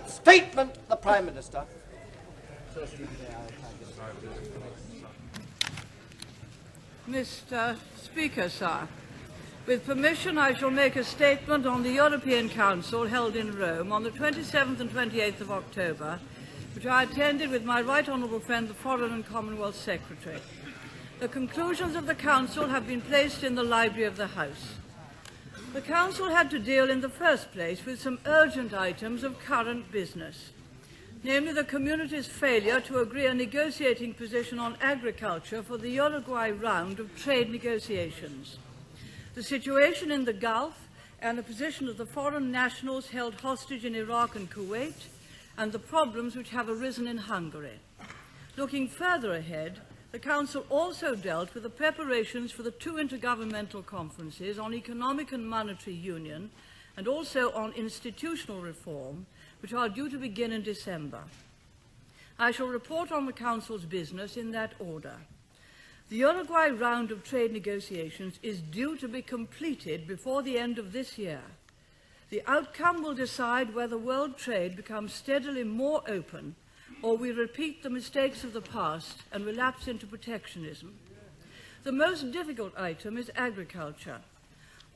Statement, the Prime Minister. Mr. Speaker, sir, with permission I shall make a statement on the European Council held in Rome on the 27th and 28th of October, which I attended with my right honourable friend, the Foreign and Commonwealth Secretary. The conclusions of the Council have been placed in the library of the House. The Council had to deal in the first place with some urgent items of current business, namely the Community's failure to agree a negotiating position on agriculture for the Uruguay round of trade negotiations, the situation in the Gulf and the position of the foreign nationals held hostage in Iraq and Kuwait, and the problems which have arisen in Hungary. Looking further ahead, the Council also dealt with the preparations for the two intergovernmental conferences on economic and monetary union and also on institutional reform, which are due to begin in December. I shall report on the Council's business in that order. The Uruguay round of trade negotiations is due to be completed before the end of this year. The outcome will decide whether world trade becomes steadily more open or we repeat the mistakes of the past and relapse into protectionism. The most difficult item is agriculture.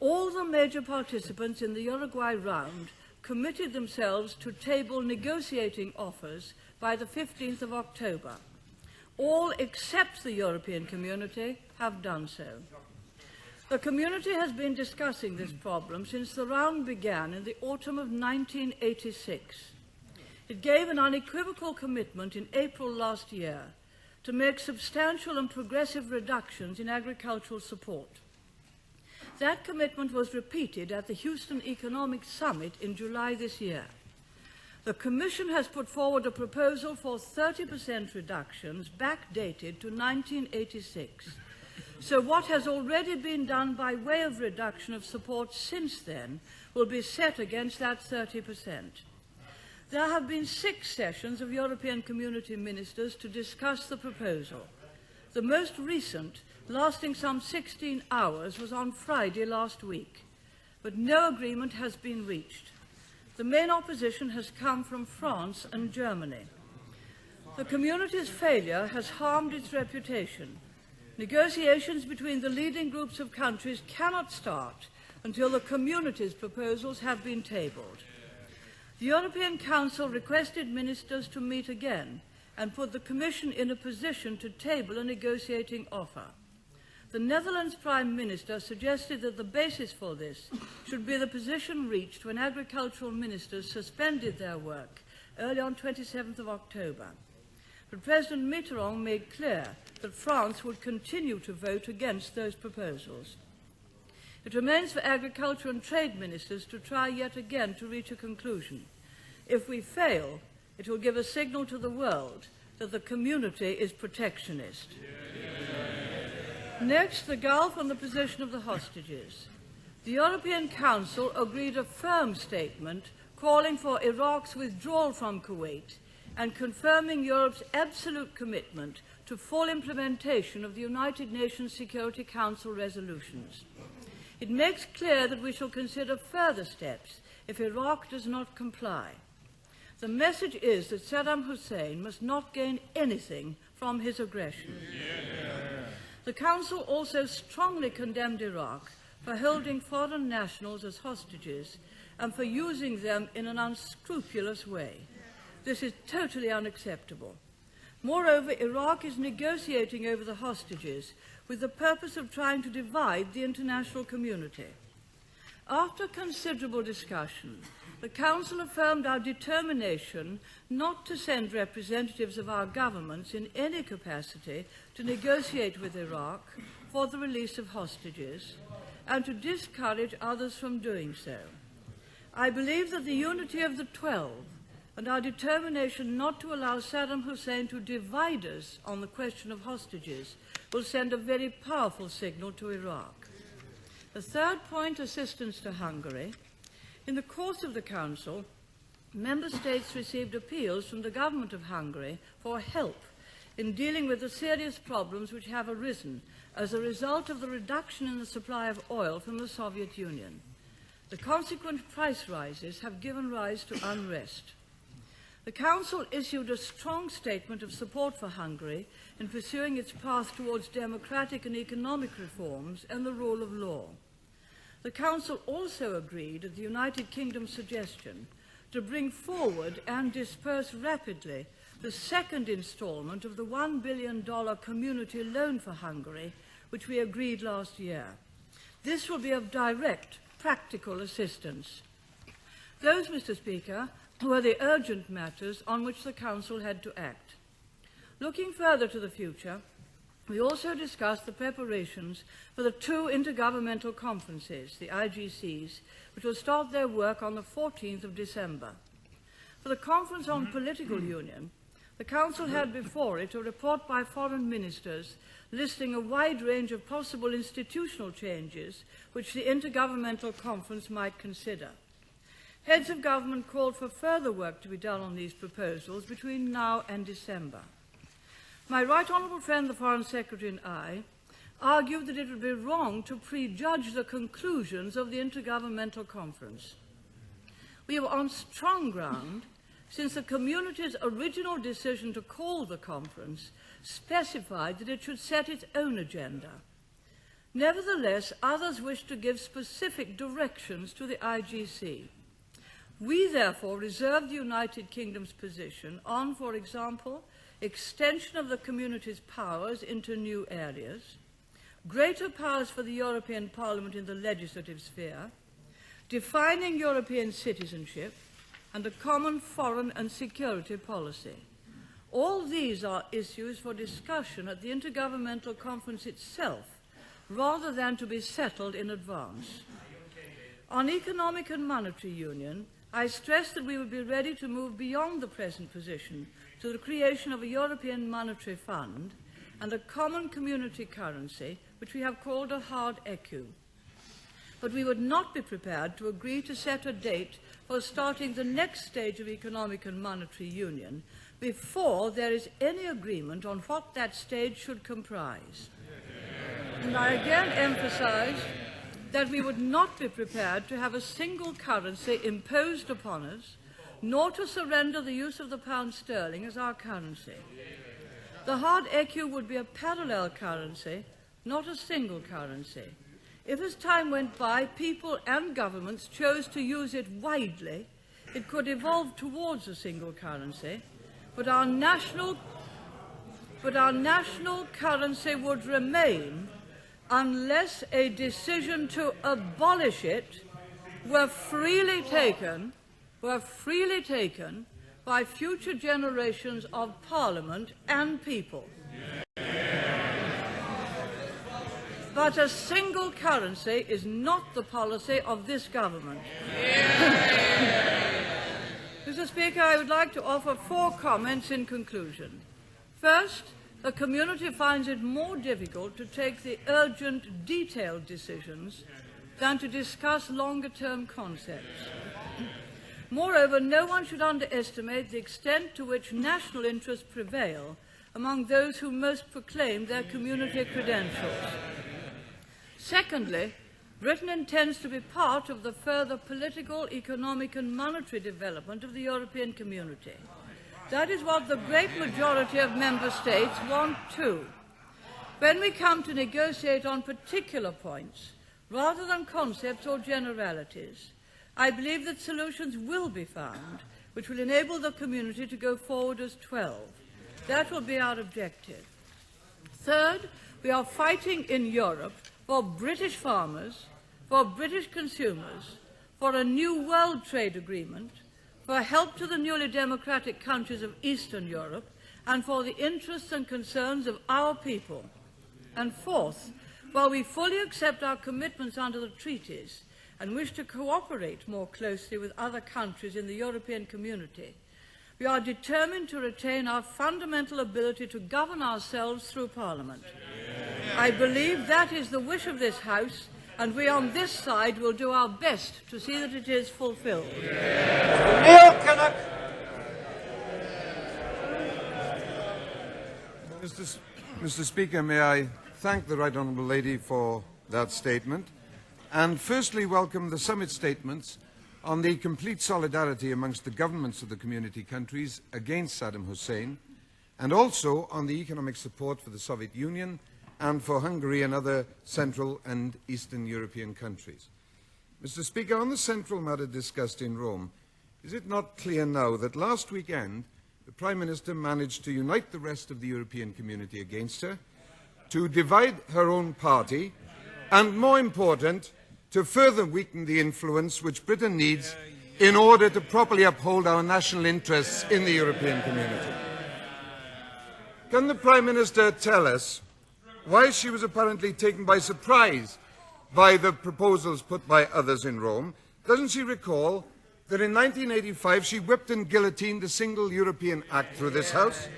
All the major participants in the Uruguay round committed themselves to table negotiating offers by the 15th of October. All except the European Community have done so. The Community has been discussing this problem since the round began in the autumn of 1986. It gave an unequivocal commitment in April last year to make substantial and progressive reductions in agricultural support. That commitment was repeated at the Houston Economic Summit in July this year. The Commission has put forward a proposal for 30% reductions backdated to 1986. So what has already been done by way of reduction of support since then will be set against that 30%. There have been 6 sessions of European Community ministers to discuss the proposal. The most recent, lasting some 16 hours, was on Friday last week, but no agreement has been reached. The main opposition has come from France and Germany. The Community's failure has harmed its reputation. Negotiations between the leading groups of countries cannot start until the Community's proposals have been tabled. The European Council requested ministers to meet again and put the Commission in a position to table a negotiating offer. The Netherlands Prime Minister suggested that the basis for this should be the position reached when agricultural ministers suspended their work early on 27th of October. But President Mitterrand made clear that France would continue to vote against those proposals. It remains for agriculture and trade ministers to try yet again to reach a conclusion. If we fail, it will give a signal to the world that the Community is protectionist. Next, the Gulf and the position of the hostages. The European Council agreed a firm statement calling for Iraq's withdrawal from Kuwait and confirming Europe's absolute commitment to full implementation of the United Nations Security Council resolutions. It makes clear that we shall consider further steps if Iraq does not comply. The message is that Saddam Hussein must not gain anything from his aggression. The Council also strongly condemned Iraq for holding foreign nationals as hostages and for using them in an unscrupulous way. This is totally unacceptable. Moreover, Iraq is negotiating over the hostages with the purpose of trying to divide the international community. After considerable discussion, the Council affirmed our determination not to send representatives of our governments in any capacity to negotiate with Iraq for the release of hostages and to discourage others from doing so. I believe that the unity of the 12 and our determination not to allow Saddam Hussein to divide us on the question of hostages will send a very powerful signal to Iraq. The third point, assistance to Hungary. In the course of the Council, Member States received appeals from the government of Hungary for help in dealing with the serious problems which have arisen as a result of the reduction in the supply of oil from the Soviet Union. The consequent price rises have given rise to unrest. The Council issued a strong statement of support for Hungary in pursuing its path towards democratic and economic reforms and the rule of law. The Council also agreed at the United Kingdom's suggestion to bring forward and disperse rapidly the second instalment of the $1 billion community loan for Hungary, which we agreed last year. This will be of direct, practical assistance. Those, Mr. Speaker, were the urgent matters on which the Council had to act. Looking further to the future, we also discussed the preparations for the two intergovernmental conferences, the IGCs, which will start their work on the 14th of December. For the Conference on Political Union, the Council had before it a report by foreign ministers listing a wide range of possible institutional changes which the Intergovernmental Conference might consider. Heads of government called for further work to be done on these proposals between now and December. My right honourable friend, the Foreign Secretary, and I argued that it would be wrong to prejudge the conclusions of the Intergovernmental Conference. We were on strong ground since the community's original decision to call the conference specified that it should set its own agenda. Nevertheless, others wished to give specific directions to the IGC. We therefore reserved the United Kingdom's position on, for example, extension of the community's powers into new areas, greater powers for the European Parliament in the legislative sphere, defining European citizenship, and a common foreign and security policy. All these are issues for discussion at the Intergovernmental Conference itself, rather than to be settled in advance. On economic and monetary union, I stressed that we would be ready to move beyond the present position to the creation of a European monetary fund and a common community currency, which we have called a hard ECU. But we would not be prepared to agree to set a date for starting the next stage of economic and monetary union before there is any agreement on what that stage should comprise. And I again emphasized that we would not be prepared to have a single currency imposed upon us, nor to surrender the use of the pound sterling as our currency. The hard ECU would be a parallel currency, not a single currency. If as time went by, people and governments chose to use it widely, it could evolve towards a single currency, but our national currency would remain unless a decision to abolish it were freely taken by future generations of Parliament and people. But a single currency is not the policy of this government. Mr. Speaker, I would like to offer 4 comments in conclusion. First, the community finds it more difficult to take the urgent, detailed decisions than to discuss longer-term concepts. Moreover, no one should underestimate the extent to which national interests prevail among those who most proclaim their community credentials. Secondly, Britain intends to be part of the further political, economic and monetary development of the European community. That is what the great majority of member states want too. When we come to negotiate on particular points, rather than concepts or generalities, I believe that solutions will be found which will enable the community to go forward as 12. That will be our objective. Third, we are fighting in Europe for British farmers, for British consumers, for a new world trade agreement, for help to the newly democratic countries of Eastern Europe, and for the interests and concerns of our people. And fourth, while we fully accept our commitments under the treaties and wish to cooperate more closely with other countries in the European community, we are determined to retain our fundamental ability to govern ourselves through Parliament. I believe that is the wish of this House, and we on this side will do our best to see that it is fulfilled. Mr. Speaker, may I thank the Right Honourable Lady for that statement, and firstly welcome the summit statements on the complete solidarity amongst the governments of the community countries against Saddam Hussein, and also on the economic support for the Soviet Union and for Hungary and other Central and Eastern European countries. Mr. Speaker, on the central matter discussed in Rome, is it not clear now that last weekend the Prime Minister managed to unite the rest of the European community against her, to divide her own party, and, more important, to further weaken the influence which Britain needs in order to properly uphold our national interests in the European community? Can the Prime Minister tell us why she was apparently taken by surprise by the proposals put by others in Rome? Doesn't she recall that in 1985 she whipped and guillotined the Single European Act through this House?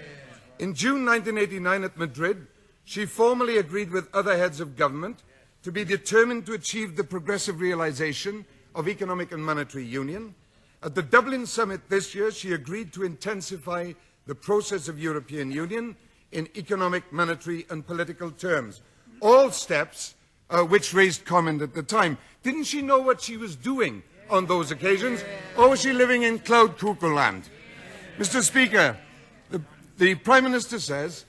In June 1989 at Madrid, she formally agreed with other heads of government to be determined to achieve the progressive realization of economic and monetary union. At the Dublin summit this year, she agreed to intensify the process of European Union in economic, monetary and political terms. All steps which raised comment at the time. Didn't she know what she was doing on those occasions, or was she living in cloud cuckoo land? Mr. Speaker, the Prime Minister says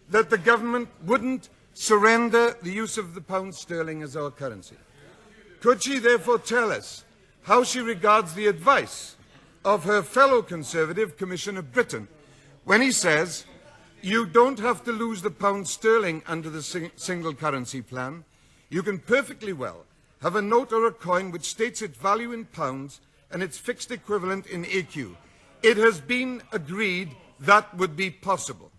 that the government wouldn't surrender the use of the pound sterling as our currency. Could she therefore tell us how she regards the advice of her fellow Conservative Commissioner Britain when he says, you don't have to lose the pound sterling under the single currency plan. You can perfectly well have a note or a coin which states its value in pounds and its fixed equivalent in AQ. It has been agreed that would be possible.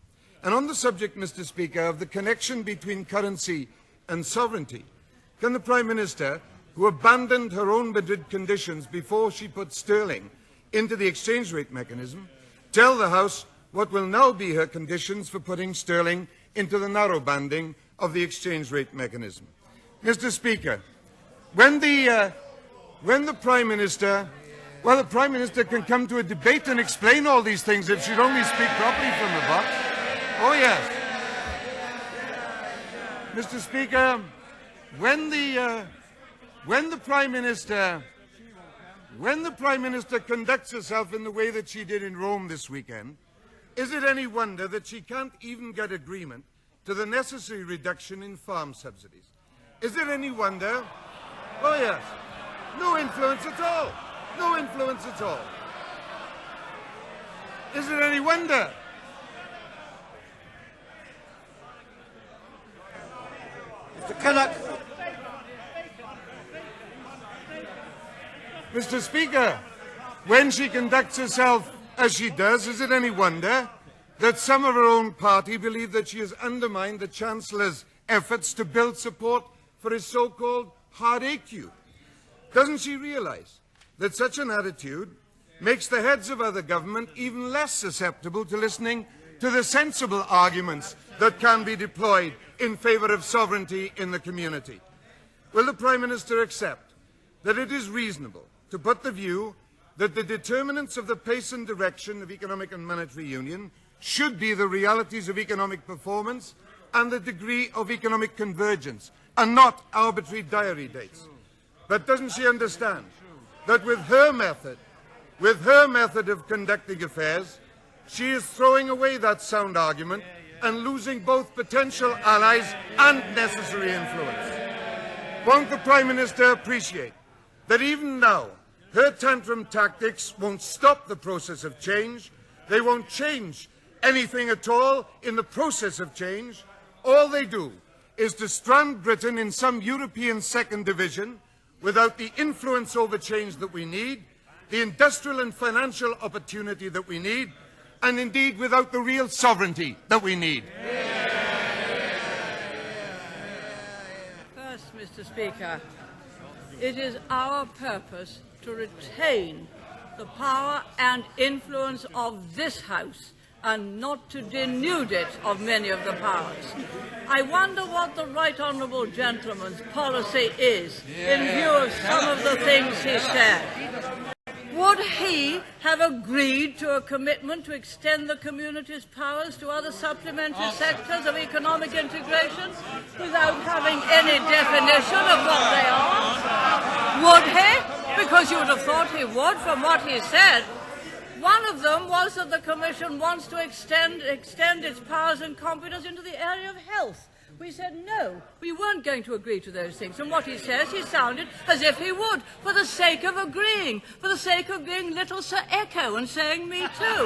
And on the subject, Mr. Speaker, of the connection between currency and sovereignty, can the Prime Minister, who abandoned her own Madrid conditions before she put sterling into the exchange rate mechanism, tell the House what will now be her conditions for putting sterling into the narrow banding of the exchange rate mechanism? Mr. Speaker, when the Prime Minister, well, the Prime Minister can come to a debate and explain all these things if she'd only speak properly from the box. Oh, yes. Mr. Speaker, when the Prime Minister conducts herself in the way that she did in Rome this weekend, is it any wonder that she can't even get agreement to the necessary reduction in farm subsidies? Is it any wonder? Oh, yes. No influence at all. No influence at all. Is it any wonder? Mr. Kinnock. Mr. Speaker, when she conducts herself as she does, is it any wonder that some of her own party believe that she has undermined the Chancellor's efforts to build support for his so-called hard AQ? Doesn't she realise that such an attitude makes the heads of other government even less susceptible to listening to the sensible arguments that can be deployed in favour of sovereignty in the community? Will the Prime Minister accept that it is reasonable to put the view that the determinants of the pace and direction of economic and monetary union should be the realities of economic performance and the degree of economic convergence, and not arbitrary diary dates? But doesn't she understand that with her method of conducting affairs, she is throwing away that sound argument and losing both potential allies and necessary influence? Won't the Prime Minister appreciate that even now her tantrum tactics won't stop the process of change? They won't change anything at all in the process of change. All they do is to strand Britain in some European second division without the influence over change that we need, the industrial and financial opportunity that we need, and indeed without the real sovereignty that we need. First, Mr. Speaker, it is our purpose to retain the power and influence of this House and not to denude it of many of the powers. I wonder what the right honourable gentleman's policy is in view of some of the things he said. Would he have agreed to a commitment to extend the community's powers to other supplementary sectors of economic integration without having any definition of what they are? Would he? because you would have thought he would from what he said. One of them was that the Commission wants to extend its powers and competence into the area of health. We said no, we weren't going to agree to those things. And what he says, he sounded as if he would, for the sake of agreeing, for the sake of being little Sir Echo and saying me too.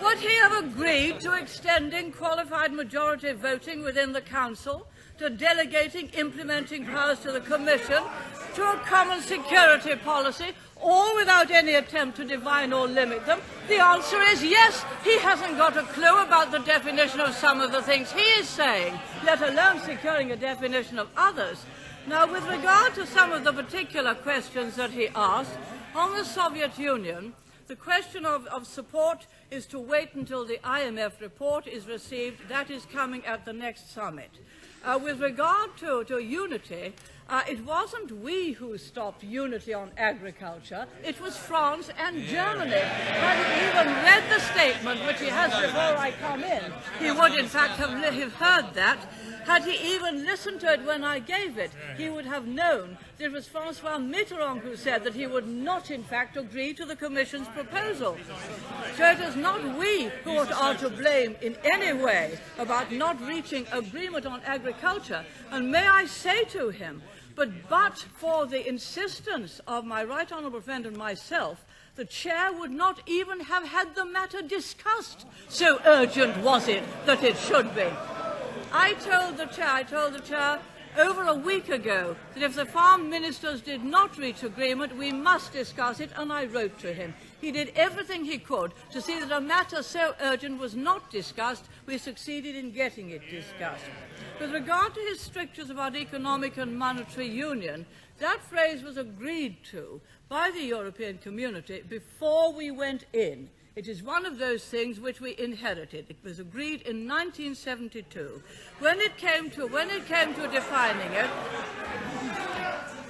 Would he have agreed to extending qualified majority voting within the Council, to delegating implementing powers to the Commission, to a common security policy, all without any attempt to define or limit them? The answer is yes. He hasn't got a clue about the definition of some of the things he is saying, let alone securing a definition of others. Now, with regard to some of the particular questions that he asked, on the Soviet Union, the question of support is to wait until the IMF report is received. That is coming at the next summit. With regard to unity, it wasn't we who stopped unity on agriculture. It was France and Germany. Had he even read the statement, which he has before I come in, he would in fact have heard that. Had he even listened to it when I gave it, he would have known that it was François Mitterrand who said that he would not, in fact, agree to the Commission's proposal. So it is not we who are to blame in any way about not reaching agreement on agriculture. And may I say to him, but for the insistence of my right honourable friend and myself, the chair would not even have had the matter discussed. So urgent was it that it should be. I told the chair over a week ago that if the farm ministers did not reach agreement, we must discuss it, and I wrote to him. He did everything he could to see that a matter so urgent was not discussed. We succeeded in getting it discussed. With regard to his strictures about economic and monetary union, that phrase was agreed to by the European community before we went in. It is one of those things which we inherited. It was agreed in 1972. When it came to defining it,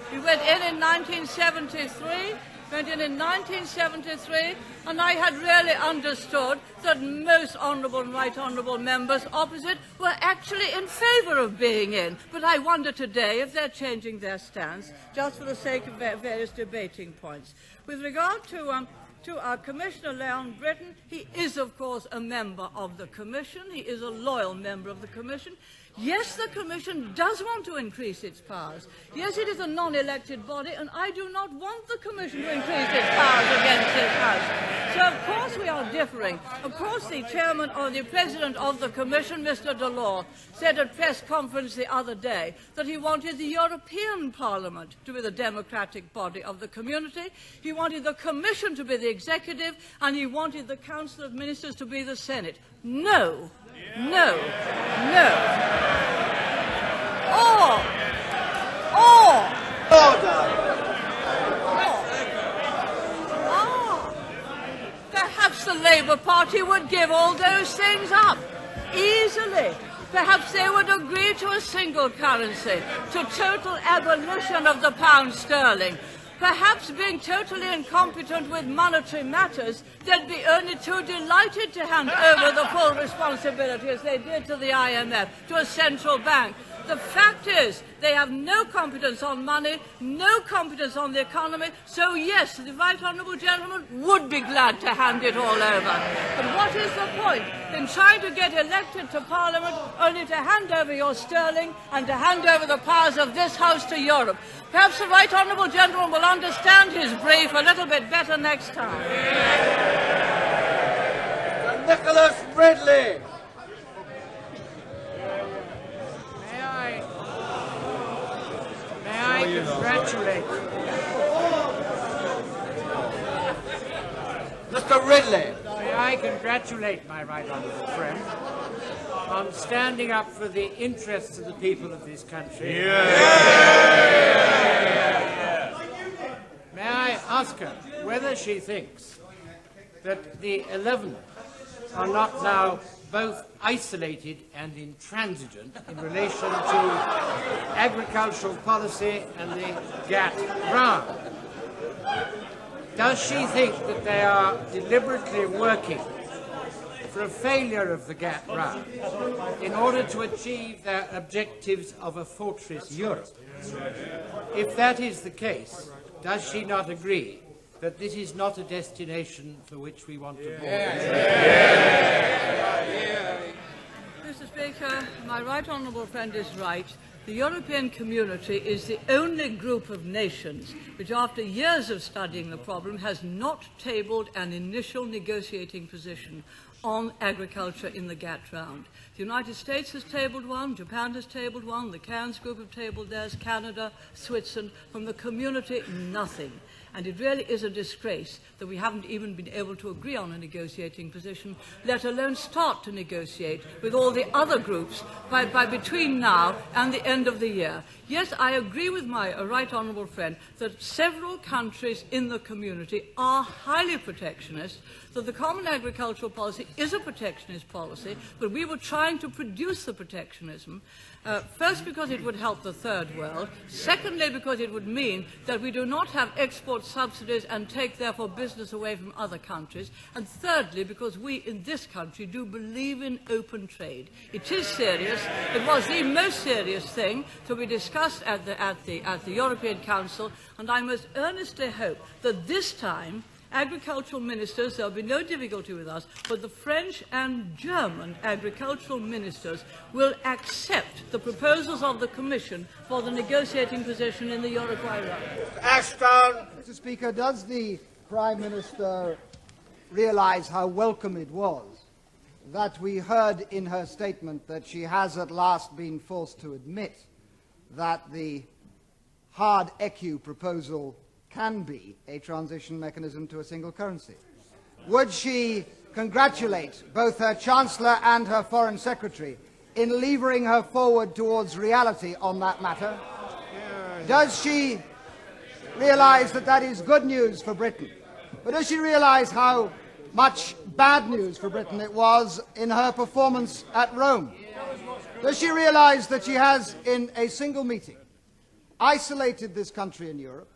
we went in 1973. And I had really understood that most honourable and right honourable members opposite were actually in favour of being in. But I wonder today if they're changing their stance just for the sake of various debating points. With regard to our Commissioner Leon Britton, he is, of course, a member of the Commission. He is a loyal member of the Commission. Yes, the Commission does want to increase its powers. Yes, it is a non-elected body, and I do not want the Commission to increase its powers against this House. So, of course, we are differing. Of course, the chairman or the president of the Commission, Mr. Delors, said at press conference the other day that he wanted the European Parliament to be the democratic body of the community. He wanted the Commission to be the executive, and he wanted the Council of Ministers to be the Senate. No. No. Perhaps the Labour Party would give all those things up easily. Perhaps they would agree to a single currency, to total abolition of the pound sterling. Perhaps being totally incompetent with monetary matters, they'd be only too delighted to hand over the full responsibility, as they did to the IMF, to a central bank. The fact is, they have no competence on money, no competence on the economy, so yes, the right honourable gentleman would be glad to hand it all over. But what is the point in trying to get elected to Parliament only to hand over your sterling and to hand over the powers of this House to Europe? Perhaps the right honourable gentleman will understand his brief a little bit better next time. Nicholas Ridley. May I congratulate Mr. Ridley. May I congratulate my right honourable friend on standing up for the interests of the people of this country. May I ask her whether she thinks that the 11 are not now both isolated and intransigent in relation to agricultural policy and the GATT round? Does she think that they are deliberately working for a failure of the GATT round in order to achieve their objectives of a fortress Europe. If that is the case, does she not agree that this is not a destination for which we want to move? Mr. Speaker, my right honourable friend is right. The European community is the only group of nations which, after years of studying the problem, has not tabled an initial negotiating position on agriculture in the GATT round. The United States has tabled one, Japan has tabled one, the Cairns Group have tabled theirs, Canada, Switzerland. From the community, nothing. And it really is a disgrace that we haven't even been able to agree on a negotiating position, let alone start to negotiate with all the other groups by between now and the end of the year. Yes, I agree with my right honourable friend that several countries in the community are highly protectionist, that the common agricultural policy is a protectionist policy, but we were trying to produce the protectionism, first because it would help the third world, secondly because it would mean that we do not have export subsidies and take therefore business away from other countries, and thirdly because we in this country do believe in open trade. It is serious. It was the most serious thing to be discussed at the European Council, and I most earnestly hope that this time agricultural ministers, there will be no difficulty with us, but the French and German agricultural ministers will accept the proposals of the Commission for the negotiating position in the Uruguay round. Ashton. Mr. Speaker, does the Prime Minister realise how welcome it was that we heard in her statement that she has at last been forced to admit that the hard ECU proposal can be a transition mechanism to a single currency? Would she congratulate both her Chancellor and her Foreign Secretary in levering her forward towards reality on that matter? Does she realise that that is good news for Britain? But does she realise how much bad news for Britain it was in her performance at Rome? Does she realise that she has, in a single meeting, isolated this country in Europe,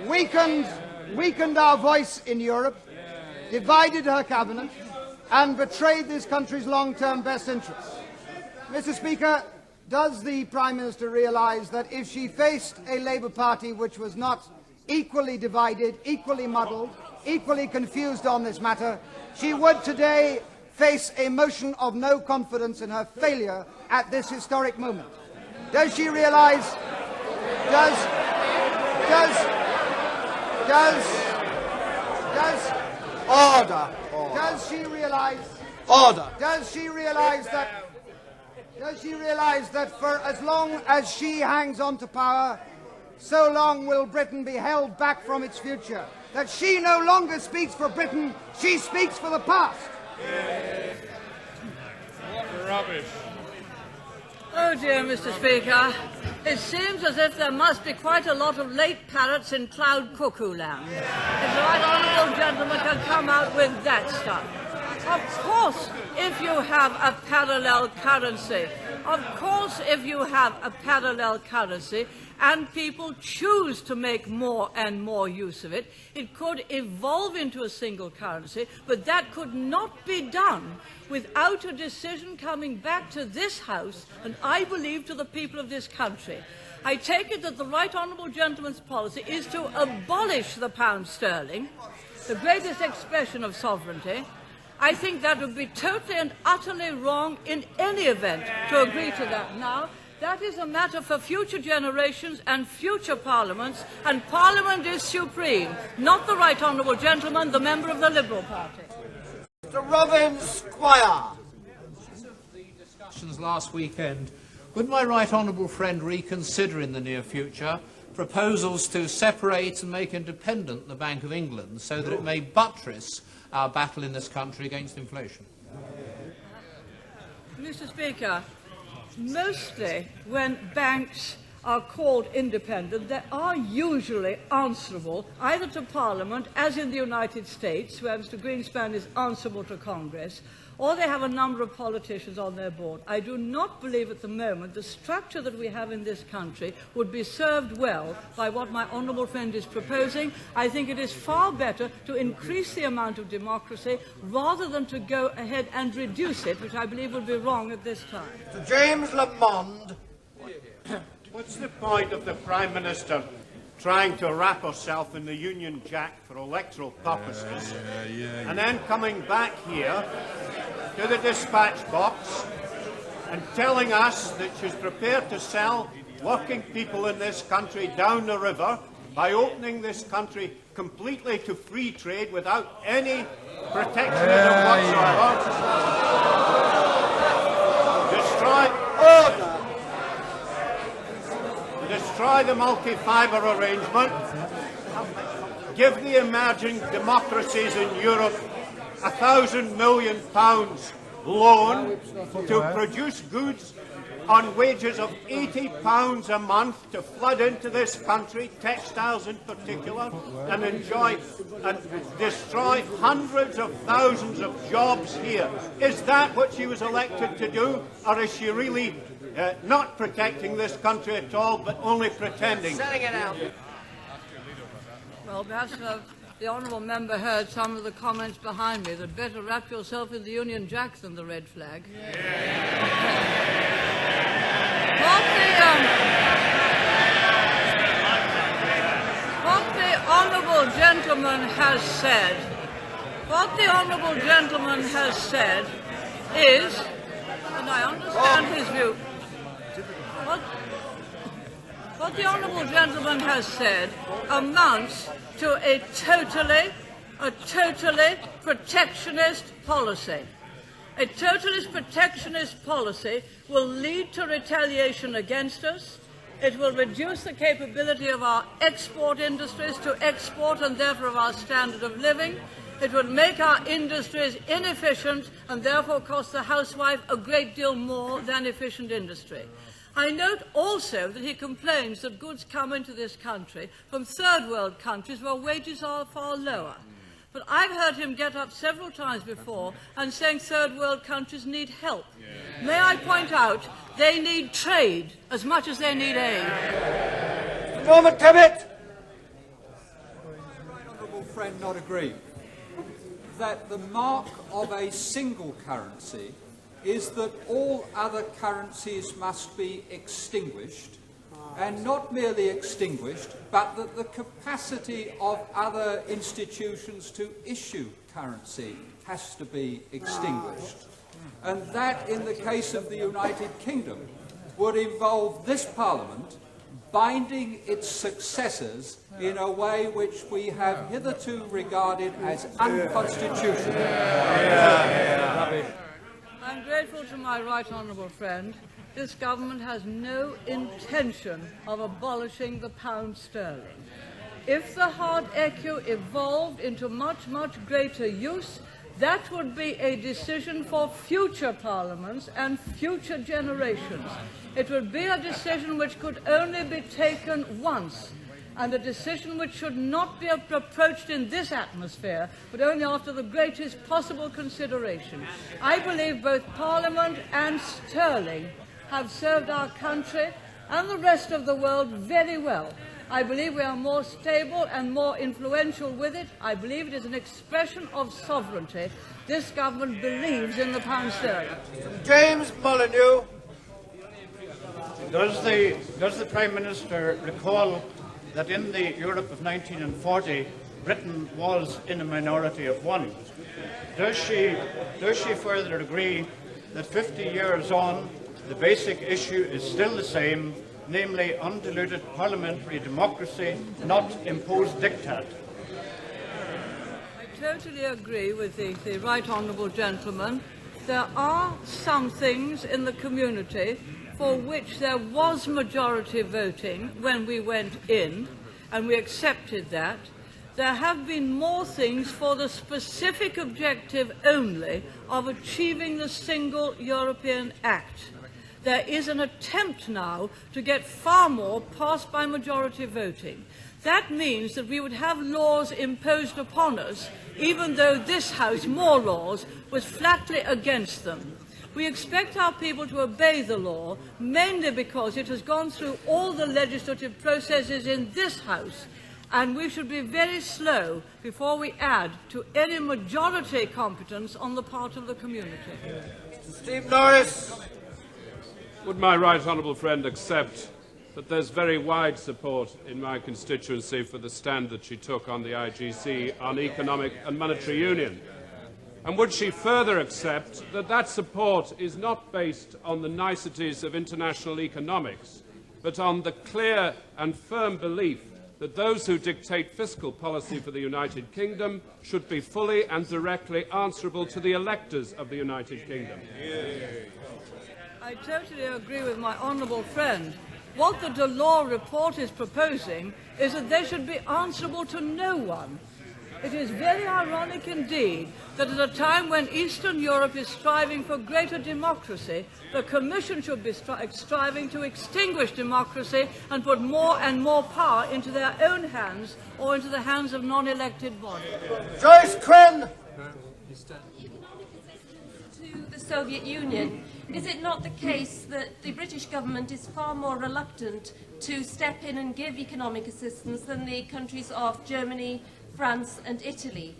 weakened our voice in Europe, divided her cabinet, and betrayed this country's long-term best interests? Mr. Speaker, does the Prime Minister realise that if she faced a Labour Party which was not equally divided, equally muddled, equally confused on this matter, she would today face a motion of no confidence in her failure at this historic moment? Does she realise? Order. Does she realise? Order. Does she realise that for as long as she hangs on to power, so long will Britain be held back from its future? That she no longer speaks for Britain, she speaks for the past. What rubbish. Oh dear, Mr. Speaker, it seems as if there must be quite a lot of late parrots in cloud cuckoo land. If the right honourable gentleman can come out with that stuff. Of course, if you have a parallel currency, and people choose to make more and more use of it, it could evolve into a single currency, but that could not be done without a decision coming back to this House, and I believe to the people of this country. I take it that the right honourable gentleman's policy is to abolish the pound sterling, the greatest expression of sovereignty. I think that would be totally and utterly wrong in any event to agree to that now. That is a matter for future generations and future parliaments, and Parliament is supreme, not the right honourable gentleman, the member of the Liberal Party. Mr. Robin Squire. The discussions last weekend, would my right honourable friend reconsider in the near future proposals to separate and make independent the Bank of England so that it may buttress our battle in this country against inflation? Mr. Speaker, mostly when banks are called independent, they are usually answerable either to Parliament, as in the United States, where Mr. Greenspan is answerable to Congress, or they have a number of politicians on their board. I do not believe at the moment the structure that we have in this country would be served well by what my honourable friend is proposing. I think it is far better to increase the amount of democracy rather than to go ahead and reduce it, which I believe would be wrong at this time. To James Lamond. What's the point of the Prime Minister trying to wrap herself in the Union Jack for electoral purposes and then coming back here to the dispatch box and telling us that she's prepared to sell working people in this country down the river by opening this country completely to free trade without any protectionism whatsoever? Destroy the multi-fibre arrangement, give the emerging democracies in Europe £1,000 million loan to produce goods on wages of £80 a month to flood into this country, textiles in particular, and enjoy and destroy hundreds of thousands of jobs here. Is that what she was elected to do, or is she really not protecting this country at all, but only pretending? Selling it out. Well, perhaps the honourable member heard some of the comments behind me that better wrap yourself in the Union Jack than the red flag. What the honourable gentleman has said, is, and I understand his view, what the honourable gentleman has said amounts to a totally protectionist policy. A totalist protectionist policy will lead to retaliation against us. It will reduce the capability of our export industries to export and therefore of our standard of living. It would make our industries inefficient and therefore cost the housewife a great deal more than efficient industry. I note also that he complains that goods come into this country from third world countries where wages are far lower. But I've heard him get up several times before and saying third world countries need help. May I point out they need trade as much as they need aid. Norman Tebbit. Honourable friend not agree that the mark of a single currency is that all other currencies must be extinguished, and not merely extinguished, but that the capacity of other institutions to issue currency has to be extinguished. And that, in the case of the United Kingdom, would involve this Parliament binding its successors in a way which we have hitherto regarded as unconstitutional. I'm grateful to my right honourable friend. This government has no intention of abolishing the pound sterling. If the hard echo evolved into much, much greater use, that would be a decision for future parliaments and future generations. It would be a decision which could only be taken once, and a decision which should not be approached in this atmosphere, but only after the greatest possible consideration. I believe both Parliament and sterling have served our country and the rest of the world very well. I believe we are more stable and more influential with it. I believe it is an expression of sovereignty. This government believes in the pound sterling. James Molyneux. Does the Prime Minister recall that in the Europe of 1940, Britain was in a minority of one? Does she further agree that 50 years on, the basic issue is still the same, namely undiluted parliamentary democracy, not imposed diktat? I totally agree with the right honourable gentleman. There are some things in the community for which there was majority voting when we went in, and we accepted that. There have been more things for the specific objective only of achieving the single European Act. there is an attempt now to get far more passed by majority voting. That means that we would have laws imposed upon us, even though this House, more laws, was flatly against them. We expect our people to obey the law, mainly because it has gone through all the legislative processes in this House, and we should be very slow before we add to any majority competence on the part of the community. Steve Norris. Would my right honourable friend accept that there's very wide support in my constituency for the stand that she took on the IGC on economic and monetary union? And would she further accept that that support is not based on the niceties of international economics, but on the clear and firm belief that those who dictate fiscal policy for the United Kingdom should be fully and directly answerable to the electors of the United Kingdom? I totally agree with my honourable friend. What the Delors report is proposing is that they should be answerable to no one. It is very ironic indeed that at a time when Eastern Europe is striving for greater democracy, the Commission should be striving to extinguish democracy and put more and more power into their own hands or into the hands of non-elected bodies. Joyce Quinn. To the Soviet Union, is it not the case that the British government is far more reluctant to step in and give economic assistance than the countries of Germany, France and Italy?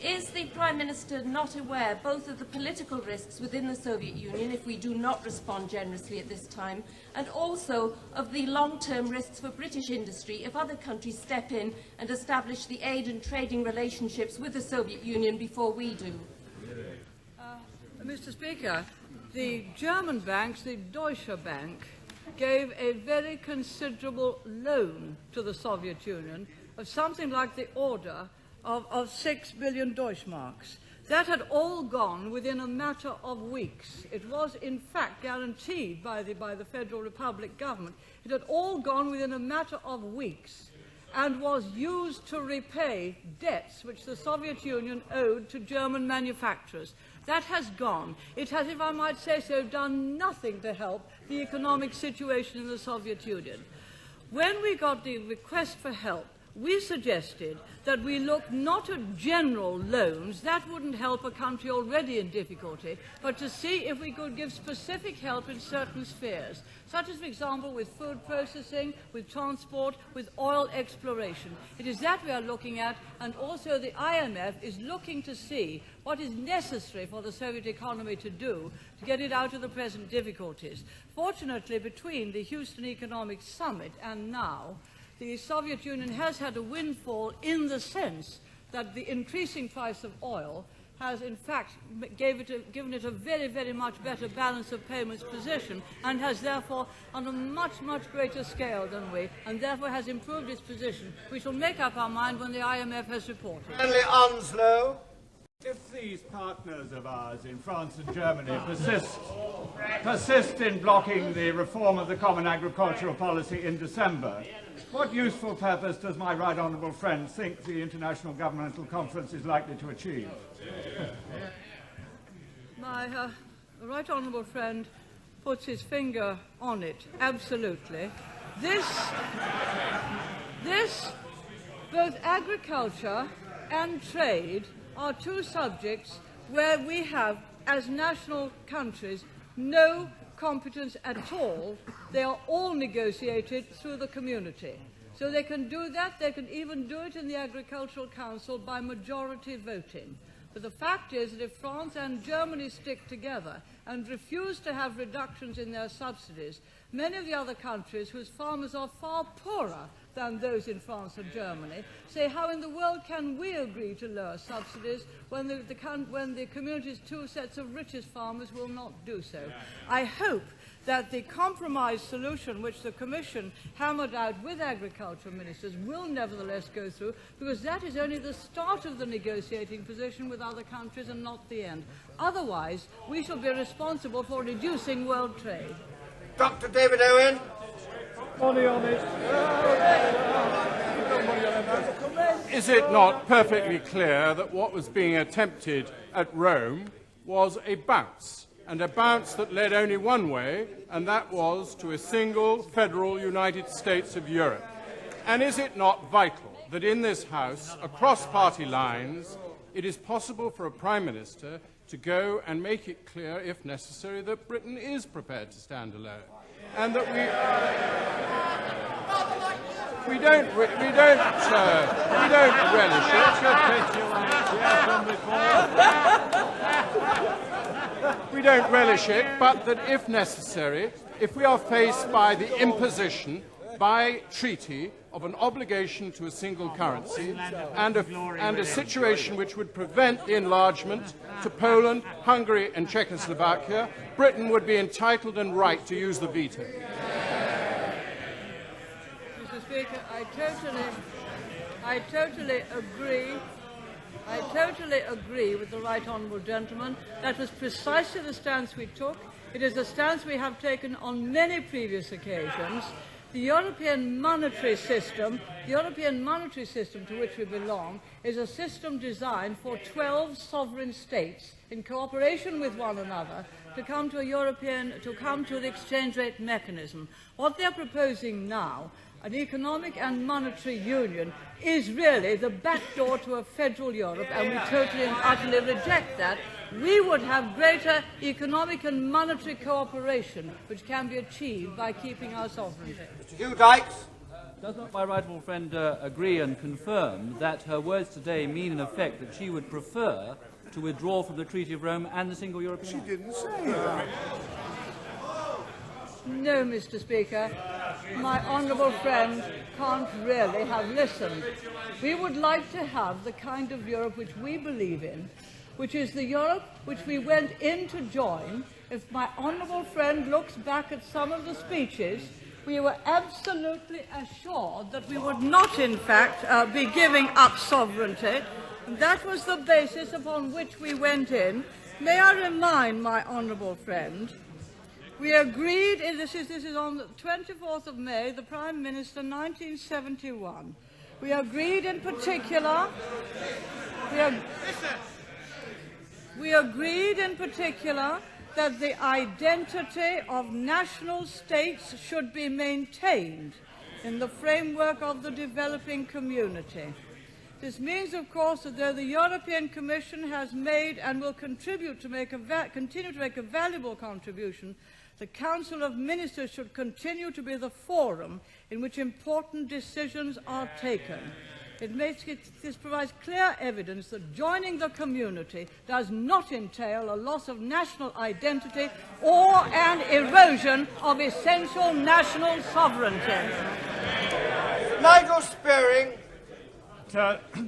Is the Prime Minister not aware both of the political risks within the Soviet Union if we do not respond generously at this time, and also of the long-term risks for British industry if other countries step in and establish the aid and trading relationships with the Soviet Union before we do? Mr. Speaker, the German banks, the Deutsche Bank, gave a very considerable loan to the Soviet Union of something like the order of 6 billion Deutschmarks. That had all gone within a matter of weeks. It was, in fact, guaranteed by the Federal Republic government. It had all gone within a matter of weeks and was used to repay debts which the Soviet Union owed to German manufacturers. That has gone. It has, if I might say so, done nothing to help the economic situation in the Soviet Union. When we got the request for help, we suggested that we look not at general loans, that wouldn't help a country already in difficulty, but to see if we could give specific help in certain spheres, such as, for example, with food processing, with transport, with oil exploration. It is that we are looking at, and also the IMF is looking to see what is necessary for the Soviet economy to do to get it out of the present difficulties. Fortunately, between the Houston Economic Summit and now, the Soviet Union has had a windfall in the sense that the increasing price of oil has in fact given it a very, very much better balance of payments position, and has therefore on a much, much greater scale than we, and therefore has improved its position. We shall make up our mind when the IMF has reported. Stanley Onslow. If these partners of ours in France and Germany persist in blocking the reform of the common agricultural policy in December, what useful purpose does my right honourable friend think the International Governmental Conference is likely to achieve? My right honourable friend puts his finger on it, absolutely. This, both agriculture and trade, are two subjects where we have, as national countries, no competence at all. They are all negotiated through the community. So they can do that. They can even do it in the Agricultural Council by majority voting. But the fact is that if France and Germany stick together and refuse to have reductions in their subsidies, many of the other countries whose farmers are far poorer than those in France and Germany say, how in the world can we agree to lower subsidies when the community's two sets of richest farmers will not do so? I hope that the compromise solution which the Commission hammered out with agriculture ministers will nevertheless go through, because that is only the start of the negotiating position with other countries and not the end. Otherwise, we shall be responsible for reducing world trade. Dr. David Owen. Money on it. Is it not perfectly clear that what was being attempted at Rome was a bounce? and a bounce that led only one way, and that was to a single federal United States of Europe. And is it not vital that in this House, across party lines, it is possible for a Prime Minister to go and make it clear, if necessary, that Britain is prepared to stand alone, and that we don't relish it. We don't relish it, but that if necessary, if we are faced by the imposition by treaty of an obligation to a single currency and a situation which would prevent the enlargement to Poland, Hungary and Czechoslovakia, Britain would be entitled and right to use the veto. Mr. Speaker, I totally agree with the right honourable gentleman. That was precisely the stance we took. It is a stance we have taken on many previous occasions. The European monetary system to which we belong, is a system designed for 12 sovereign states in cooperation with one another to come to the exchange rate mechanism. What they are proposing now, an economic and monetary union, is really the backdoor to a federal Europe, and we totally and utterly reject that. We would have greater economic and monetary cooperation, which can be achieved by keeping our sovereignty. Mr. Hugh Dykes. Does not my right honourable friend agree and confirm that her words today mean in effect that she would prefer to withdraw from the Treaty of Rome and the single European Union? She didn't say that. No, Mr. Speaker. My honourable friend can't really have listened. We would like to have the kind of Europe which we believe in, which is the Europe which we went in to join. If my honourable friend looks back at some of the speeches, we were absolutely assured that we would not, in fact, be giving up sovereignty. And that was the basis upon which we went in. May I remind my honourable friend, we agreed, this is on the 24th of May, the Prime Minister, 1971. We agreed in particular, that the identity of national states should be maintained in the framework of the developing community. This means, of course, that though the European Commission has made and will continue to make a valuable contribution, the Council of Ministers should continue to be the forum in which important decisions are taken. This provides clear evidence that joining the community does not entail a loss of national identity or an erosion of essential national sovereignty. Nigel Spearing.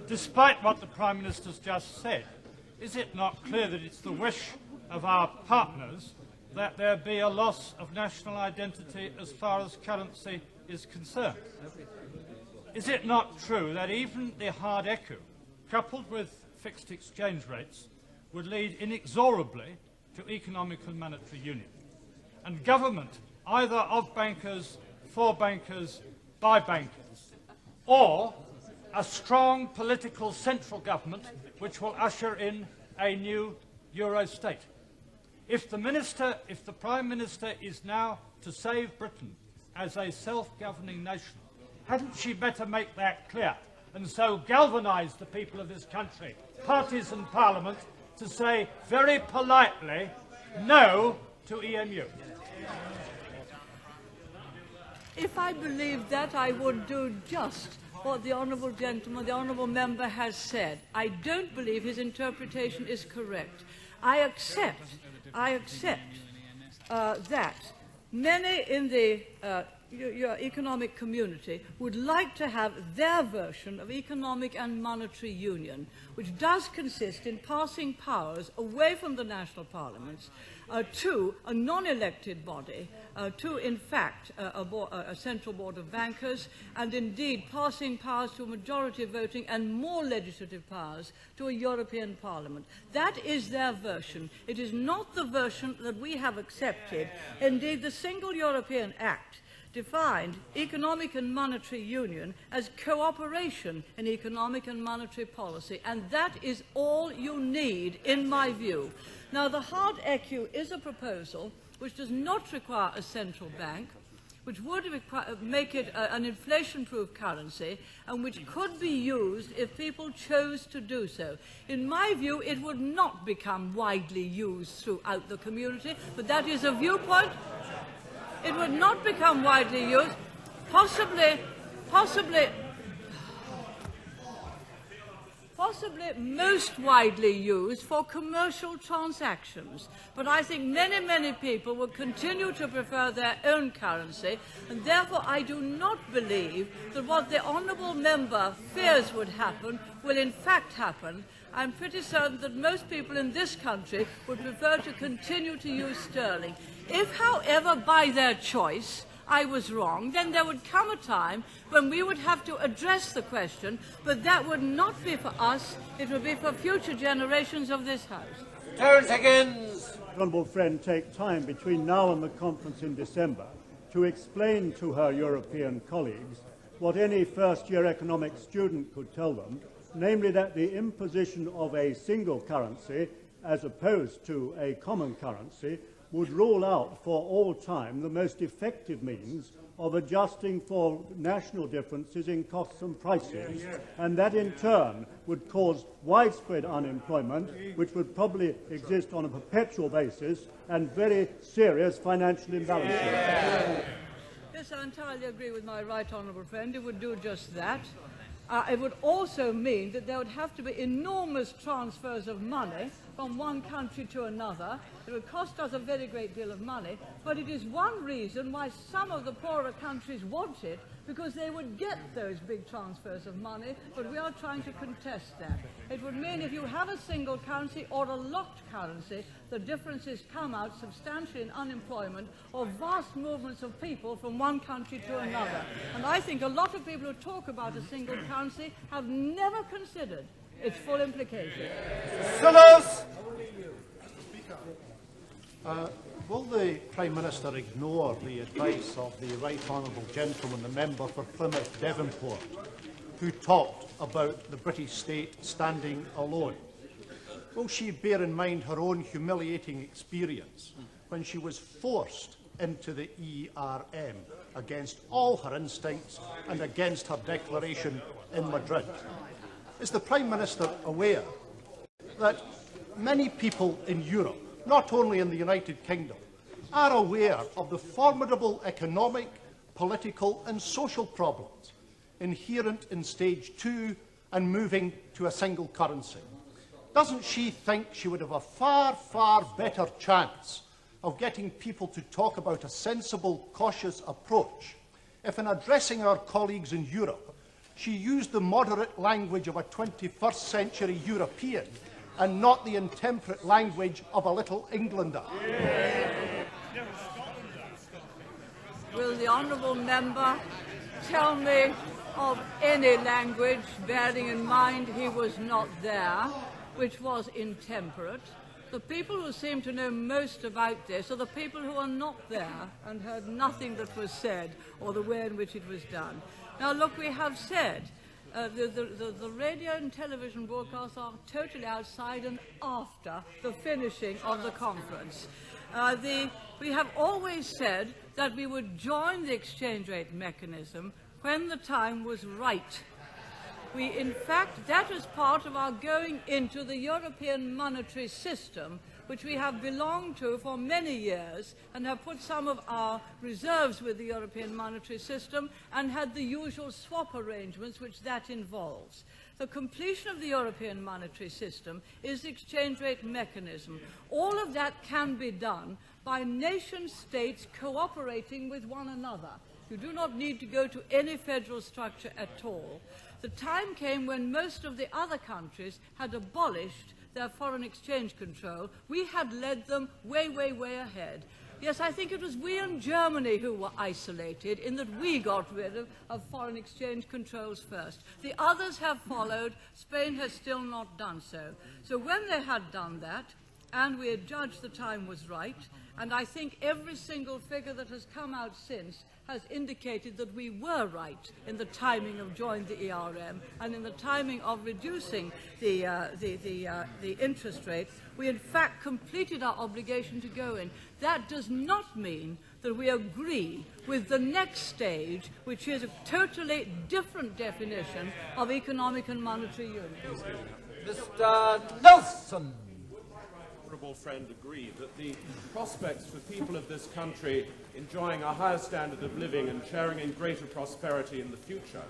Despite what the Prime Minister's just said, is it not clear that it's the wish of our partners that there be a loss of national identity as far as currency is concerned? Is it not true that even the hard echo, coupled with fixed exchange rates, would lead inexorably to economic and monetary union? And government, either of bankers, for bankers, by bankers, or a strong political central government which will usher in a new Euro state. If the Prime Minister is now to save Britain as a self-governing nation, hadn't she better make that clear and so galvanise the people of this country, parties and Parliament, to say very politely no to EMU? If I believed that, I would do just what the honourable gentleman, the honourable member has said. I don't believe his interpretation is correct. I accept that many in the your economic community would like to have their version of economic and monetary union, which does consist in passing powers away from the national parliaments to a non-elected body, to, in fact, a central board of bankers, and indeed passing powers to a majority voting and more legislative powers to a European Parliament. That is their version. It is not the version that we have accepted. Indeed, the Single European Act defined economic and monetary union as cooperation in economic and monetary policy, and that is all you need, in my view. Now, the hard ECU is a proposal which does not require a central bank, which would make it an inflation-proof currency, and which could be used if people chose to do so. In my view, it would not become widely used throughout the community, but that is a viewpoint. It would not become widely used, possibly most widely used for commercial transactions. But I think many people will continue to prefer their own currency, and therefore I do not believe that what the honourable member fears would happen will in fact happen. I'm pretty certain that most people in this country would prefer to continue to use sterling. If, however, by their choice, I was wrong, then there would come a time when we would have to address the question, but that would not be for us, it would be for future generations of this House. Terence Higgins. Honourable friend take time between now and the conference in December to explain to her European colleagues what any first-year economics student could tell them, namely that the imposition of a single currency as opposed to a common currency would rule out for all time the most effective means of adjusting for national differences in costs and prices, and that in turn would cause widespread unemployment, which would probably exist on a perpetual basis, and very serious financial imbalances. Yes, I entirely agree with my right honourable friend. It would do just that. It would also mean that there would have to be enormous transfers of money from one country to another. It would cost us a very great deal of money, but it is one reason why some of the poorer countries want it, because they would get those big transfers of money, but we are trying to contest that. It would mean if you have a single currency or a locked currency, the differences come out substantially in unemployment or vast movements of people from one country to another. And I think a lot of people who talk about a single currency have never considered its full implications. Summers. Will the Prime Minister ignore the advice of the right honourable gentleman, the member for Plymouth Devonport, who talked about the British state standing alone? Will she bear in mind her own humiliating experience when she was forced into the ERM against all her instincts and against her declaration in Madrid? Is the Prime Minister aware that many people in Europe, not only in the United Kingdom, are aware of the formidable economic, political and social problems inherent in stage 2 and moving to a single currency? Doesn't she think she would have a far better chance of getting people to talk about a sensible, cautious approach if, in addressing our colleagues in Europe, she used the moderate language of a 21st century European and not the intemperate language of a little Englander? Will the honourable member tell me of any language, bearing in mind he was not there, which was intemperate? The people who seem to know most about this are the people who are not there and heard nothing that was said or the way in which it was done. Now, look, we have said the radio and television broadcasts are totally outside and after the finishing of the conference. We have always said that we would join the exchange rate mechanism when the time was right. In fact, that is part of our going into the European monetary system, which we have belonged to for many years and have put some of our reserves with the European monetary system and had the usual swap arrangements which that involves. The completion of the European monetary system is the exchange rate mechanism. All of that can be done by nation states cooperating with one another. You do not need to go to any federal structure at all. The time came when most of the other countries had abolished their foreign exchange control. We had led them way ahead. Yes, I think it was we and Germany who were isolated in that we got rid of foreign exchange controls first. The others have followed. Spain has still not done so. So when they had done that, and we had judged the time was right, and I think every single figure that has come out since has indicated that we were right in the timing of joining the ERM and in the timing of reducing the interest rate. We in fact completed our obligation to go in. That does not mean that we agree with the next stage, which is a totally different definition of economic and monetary union. Mr. Nelson. Honourable friend agree that the prospects for people of this country enjoying a higher standard of living and sharing in greater prosperity in the future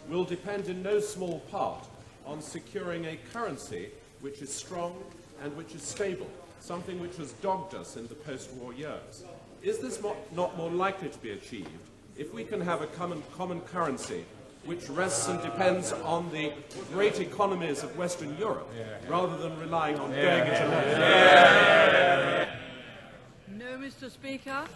will depend in no small part on securing a currency which is strong and which is stable, something which has dogged us in the post-war years. Is this not more likely to be achieved if we can have a common currency which rests and depends on the great economies of Western Europe, rather than relying on doing it alone? No, Mr. Speaker.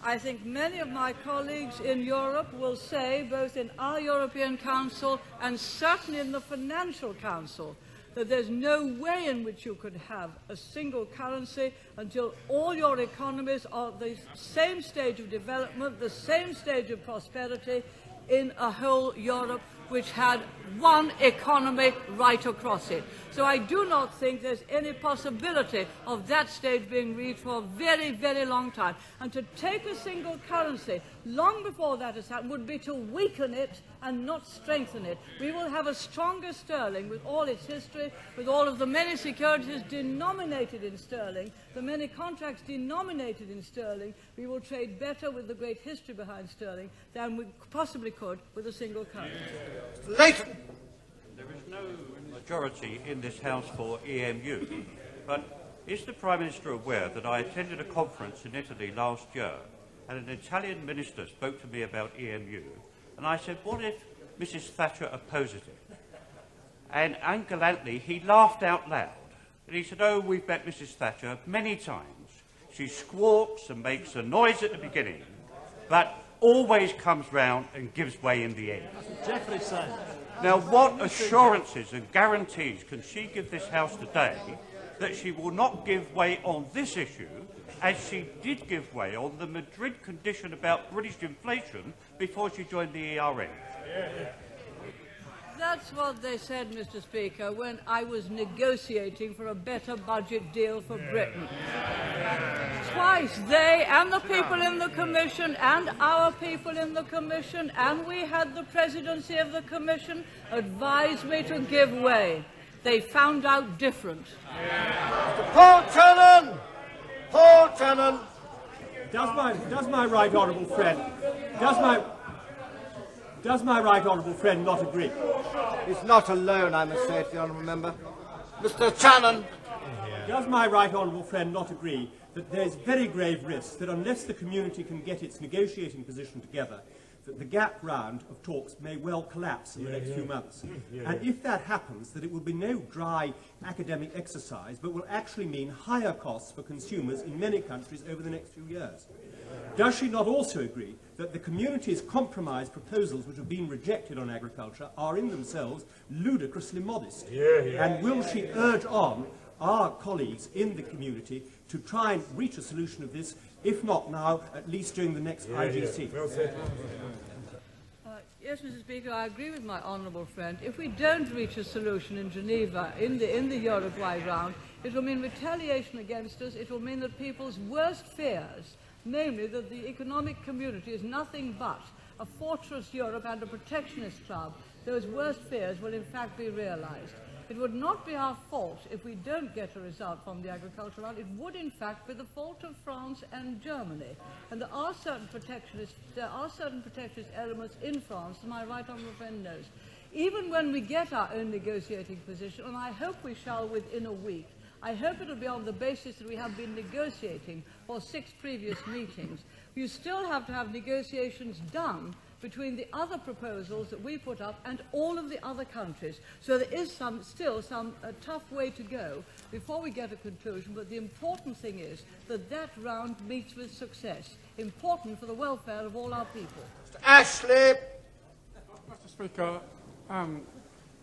I think many of my colleagues in Europe will say, both in our European Council and certainly in the Financial Council, that there's no way in which you could have a single currency until all your economies are at the same stage of development, the same stage of prosperity, in a whole Europe which had one economy right across it. So I do not think there's any possibility of that stage being reached for a very, very long time. And to take a single currency long before that has happened would be to weaken it and not strengthen it. We will have a stronger sterling with all its history, with all of the many securities denominated in sterling, the many contracts denominated in sterling. We will trade better with the great history behind sterling than we possibly could with a single currency. Leighton. There is no majority in this House for EMU, but is the Prime Minister aware that I attended a conference in Italy last year and an Italian minister spoke to me about EMU, and I said, what if Mrs. Thatcher opposes it? And ungallantly, he laughed out loud. And he said, oh, we've met Mrs. Thatcher many times. She squawks and makes a noise at the beginning, but always comes round and gives way in the end. Jeffrey said. Now, what assurances and guarantees can she give this House today that she will not give way on this issue, as she did give way on the Madrid condition about British inflation before she joined the ERM? That's what they said, Mr. Speaker, when I was negotiating for a better budget deal for Britain. Twice they and the people in the Commission and our people in the Commission, and we had the presidency of the Commission, advised me to give way. They found out different. Paul Cannon! Paul Cannon! Does my right honourable friend not agree? He's not alone, I must say, to the honourable member. Mr. Cannon! Does my right honourable friend not agree that there is very grave risk that unless the community can get its negotiating position together, that the gap round of talks may well collapse in the next few months? And if that happens, that it will be no dry academic exercise, but will actually mean higher costs for consumers in many countries over the next few years. Does she not also agree that the community's compromise proposals which have been rejected on agriculture are in themselves ludicrously modest? And will she urge on our colleagues in the community to try and reach a solution of this, if not now, at least during the next IGC? Well said. Yes, Mr. Speaker, I agree with my honourable friend. If we don't reach a solution in Geneva, in the Uruguay round, it will mean retaliation against us. It will mean that people's worst fears, namely that the economic community is nothing but a fortress Europe and a protectionist club, those worst fears will in fact be realised. It would not be our fault if we don't get a result from the agriculture round. It would in fact be the fault of France and Germany. And there are certain protectionist elements in France, as my right honourable friend knows. Even when we get our own negotiating position, and I hope we shall within a week, I hope it will be on the basis that we have been negotiating for 6 previous meetings. You still have to have negotiations done between the other proposals that we put up and all of the other countries. So there is still some tough way to go before we get a conclusion, but the important thing is that that round meets with success, important for the welfare of all our people. Mr. Ashley! Mr. Speaker,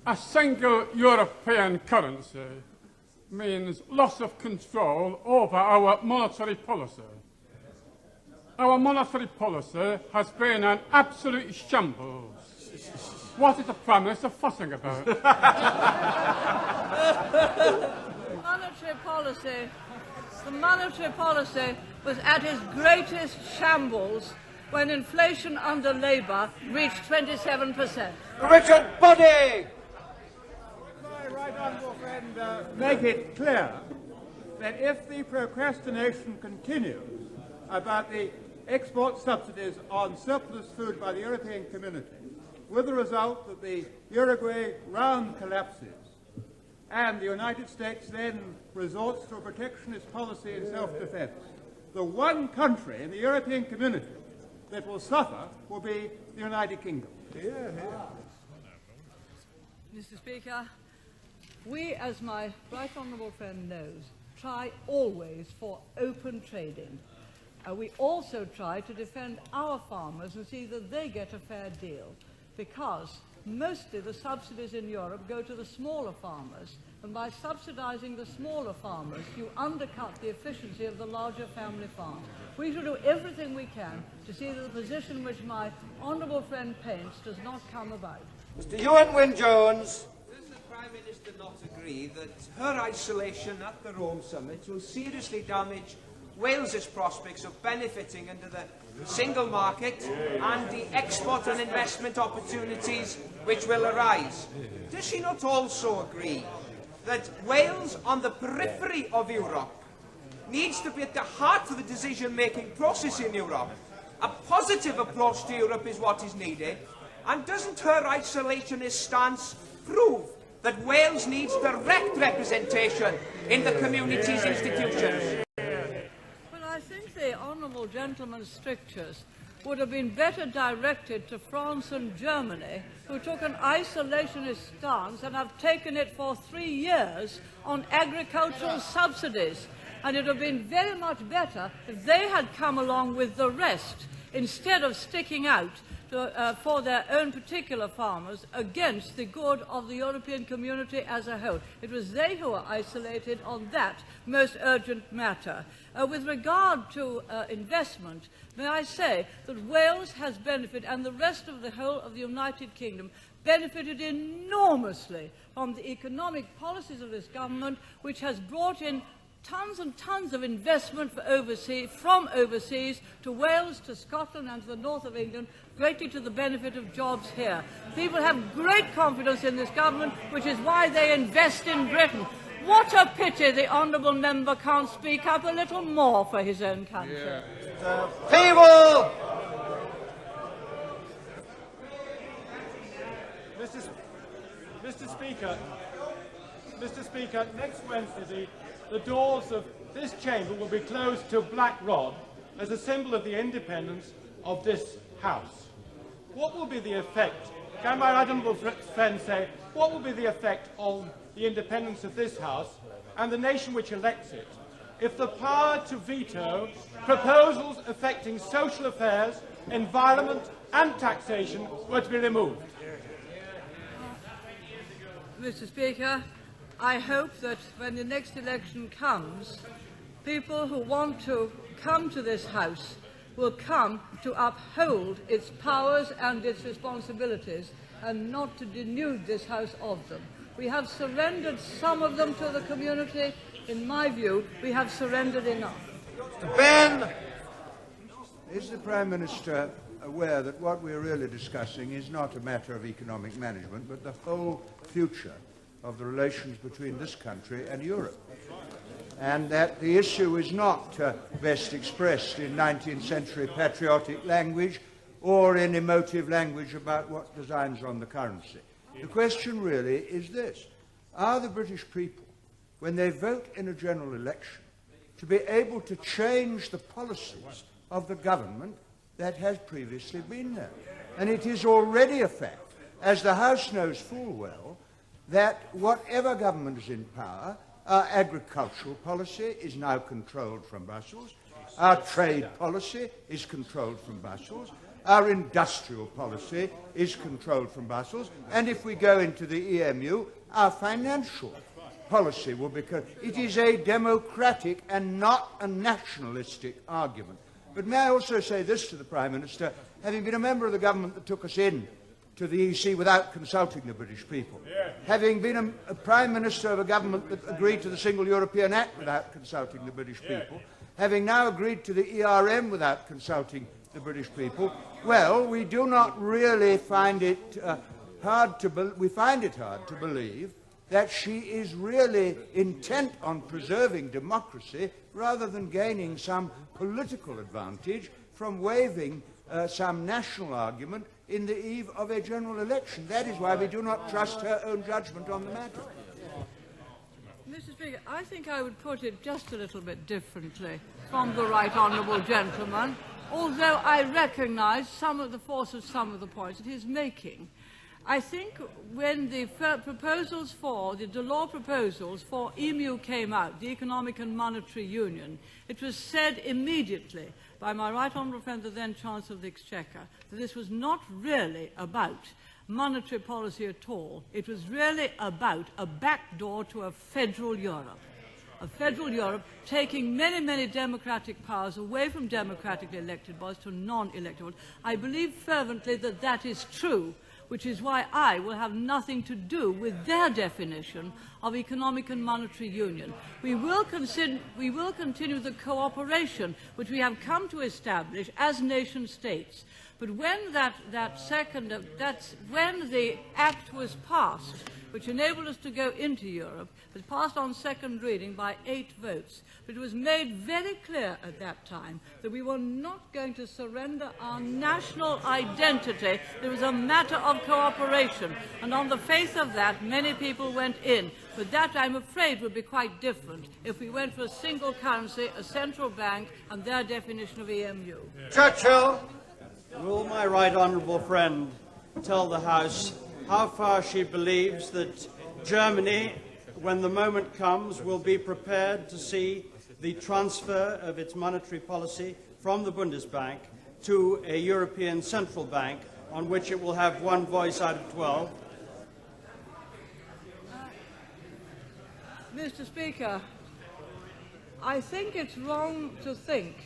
a single European currency means loss of control over our monetary policy. Our monetary policy has been an absolute shambles. What is the Prime Minister fussing about? The monetary policy was at its greatest shambles when inflation under Labour reached 27%. Richard Buddy! My right honourable friend make it clear that if the procrastination continues about the export subsidies on surplus food by the European Community, with the result that the Uruguay round collapses and the United States then resorts to a protectionist policy in self-defence, the one country in the European Community that will suffer will be the United Kingdom. Mr. Speaker, we, as my right honourable friend knows, try always for open trading. We also try to defend our farmers and see that they get a fair deal, because mostly the subsidies in Europe go to the smaller farmers, and by subsidising the smaller farmers, you undercut the efficiency of the larger family farms. We should do everything we can to see that the position which my honourable friend paints does not come about. Mr. Ewan Wynne-Jones. Does the Prime Minister not agree that her isolation at the Rome summit will seriously damage Wales's prospects of benefiting under the single market and the export and investment opportunities which will arise? Does she not also agree that Wales, on the periphery of Europe, needs to be at the heart of the decision-making process in Europe? A positive approach to Europe is what is needed, and doesn't her isolationist stance prove that Wales needs direct representation in the community's institutions? Well, I think the honourable gentleman's strictures would have been better directed to France and Germany, who took an isolationist stance and have taken it for 3 years on agricultural subsidies. And it would have been very much better if they had come along with the rest, instead of sticking out for their own particular farmers against the good of the European community as a whole. It was they who were isolated on that most urgent matter. With regard to investment, may I say that Wales has benefited, and the rest of the whole of the United Kingdom benefited enormously from the economic policies of this government, which has brought in tons and tons of investment from overseas to Wales, to Scotland and to the north of England, greatly to the benefit of jobs here. People have great confidence in this government, which is why they invest in Britain. What a pity the honourable member can't speak up a little more for his own country. People! Mr. Speaker, next Wednesday the doors of this chamber will be closed to Black Rod as a symbol of the independence of this House. What will be the effect, can my honourable friend say, what will be the effect on the independence of this House and the nation which elects it if the power to veto proposals affecting social affairs, environment and taxation were to be removed? Mr. Speaker, I hope that when the next election comes, people who want to come to this House will come to uphold its powers and its responsibilities and not to denude this House of them. We have surrendered some of them to the community. In my view, we have surrendered enough. Ben! Is the Prime Minister aware that what we're really discussing is not a matter of economic management, but the whole future of the relations between this country and Europe? And that the issue is not best expressed in 19th century patriotic language or in emotive language about what designs on the currency. The question really is this: are the British people, when they vote in a general election, to be able to change the policies of the government that has previously been there? And it is already a fact, as the House knows full well, that whatever government is in power, our agricultural policy is now controlled from Brussels, our trade policy is controlled from Brussels, our industrial policy is controlled from Brussels, and if we go into the EMU, our financial policy will become... It is a democratic and not a nationalistic argument. But may I also say this to the Prime Minister, having been a member of the government that took us in to the EC without consulting the British people, having been a Prime Minister of a government that agreed to the Single European Act without consulting the British people, having now agreed to the ERM without consulting the British people, well, we do not really find it hard to believe that she is really intent on preserving democracy rather than gaining some political advantage from waiving some national argument in the eve of a general election. That is why we do not trust her own judgment on the matter. Mr. Speaker, I think I would put it just a little bit differently from the right honourable gentleman, although I recognise some of the force of some of the points that he's making. I think when the proposals for, the Delors proposals for EMU came out, the Economic and Monetary Union, it was said immediately by my right honourable friend, the then Chancellor of the Exchequer, that this was not really about monetary policy at all. It was really about a backdoor to a federal Europe. A federal Europe taking many, many democratic powers away from democratically elected bodies to non-elected bodies. I believe fervently that that is true, which is why I will have nothing to do with their definition of economic and monetary union. We will continue the cooperation which we have come to establish as nation states. But when when the act was passed, which enabled us to go into Europe, it was passed on second reading by 8 votes. But it was made very clear at that time that we were not going to surrender our national identity. It was a matter of cooperation. And on the face of that, many people went in. But that, I'm afraid, would be quite different if we went for a single currency, a central bank, and their definition of EMU. Churchill. Will my right honourable friend tell the House how far she believes that Germany, when the moment comes, will be prepared to see the transfer of its monetary policy from the Bundesbank to a European central bank on which it will have one voice out of 12? Mr. Speaker, I think it's wrong to think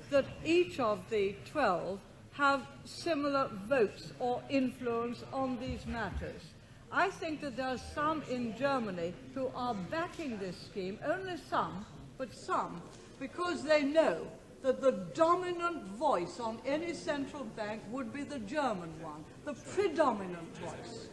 that each of the 12 have similar votes or influence on these matters. I think that there are some in Germany who are backing this scheme, only some, but some, because they know that the dominant voice on any central bank would be the German one, the predominant voice.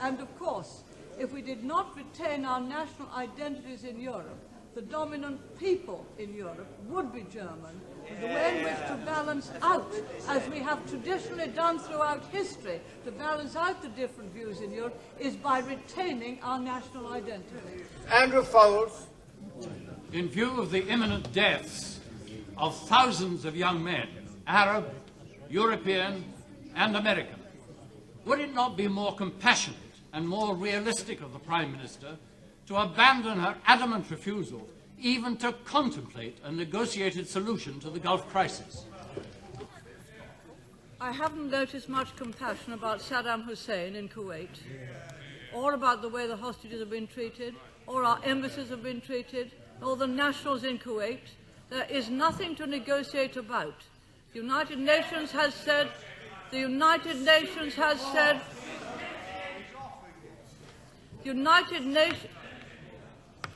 And of course, if we did not retain our national identities in Europe, the dominant people in Europe would be German. And the way in which to balance out, as we have traditionally done throughout history, to balance out the different views in Europe is by retaining our national identity. Andrew Foles. In view of the imminent deaths of thousands of young men, Arab, European and American, would it not be more compassionate and more realistic of the Prime Minister to abandon her adamant refusal even to contemplate a negotiated solution to the Gulf crisis? I haven't noticed much compassion about Saddam Hussein in Kuwait, or about the way the hostages have been treated, or our embassies have been treated, or the nationals in Kuwait. There is nothing to negotiate about. The United Nations has said,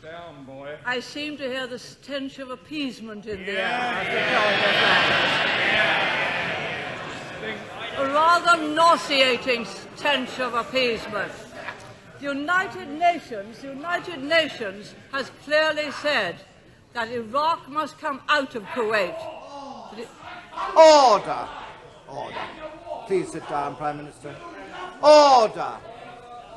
Down, boy. I seem to hear the stench of appeasement in the air after that. A rather nauseating stench of appeasement. The United Nations has clearly said that Iraq must come out of Kuwait. Order. Order. Please sit down, Prime Minister. Order.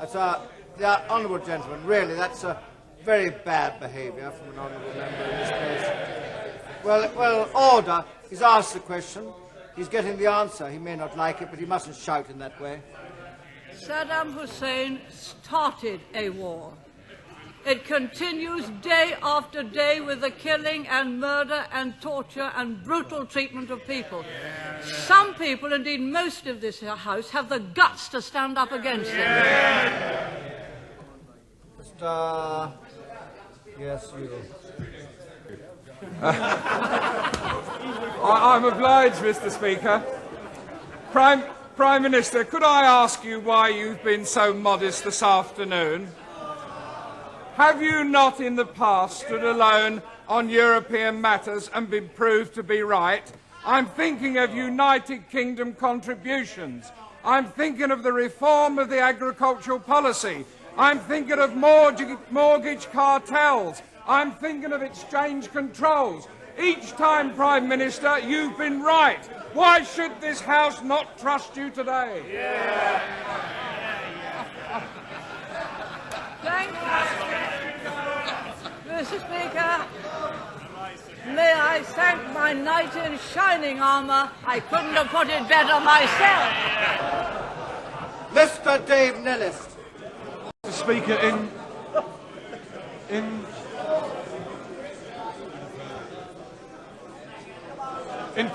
That's the honourable gentleman. Really, that's a very bad behaviour from an honourable member in this case. Well, order. He's asked the question. He's getting the answer. He may not like it, but he mustn't shout in that way. Saddam Hussein started a war. It continues day after day with the killing and murder and torture and brutal treatment of people. Some people, indeed most of this House, have the guts to stand up against it. Mr. Yes, you. I'm obliged, Mr. Speaker. Prime Minister, could I ask you why you've been so modest this afternoon? Have you not in the past stood alone on European matters and been proved to be right? I'm thinking of United Kingdom contributions. I'm thinking of the reform of the agricultural policy. I'm thinking of mortgage cartels. I'm thinking of exchange controls. Each time, Prime Minister, you've been right. Why should this House not trust you today? Thank you. Mr. Speaker, may I thank my knight in shining armour. I couldn't have put it better myself. Mr. Dave Nellis. Mr. Speaker, in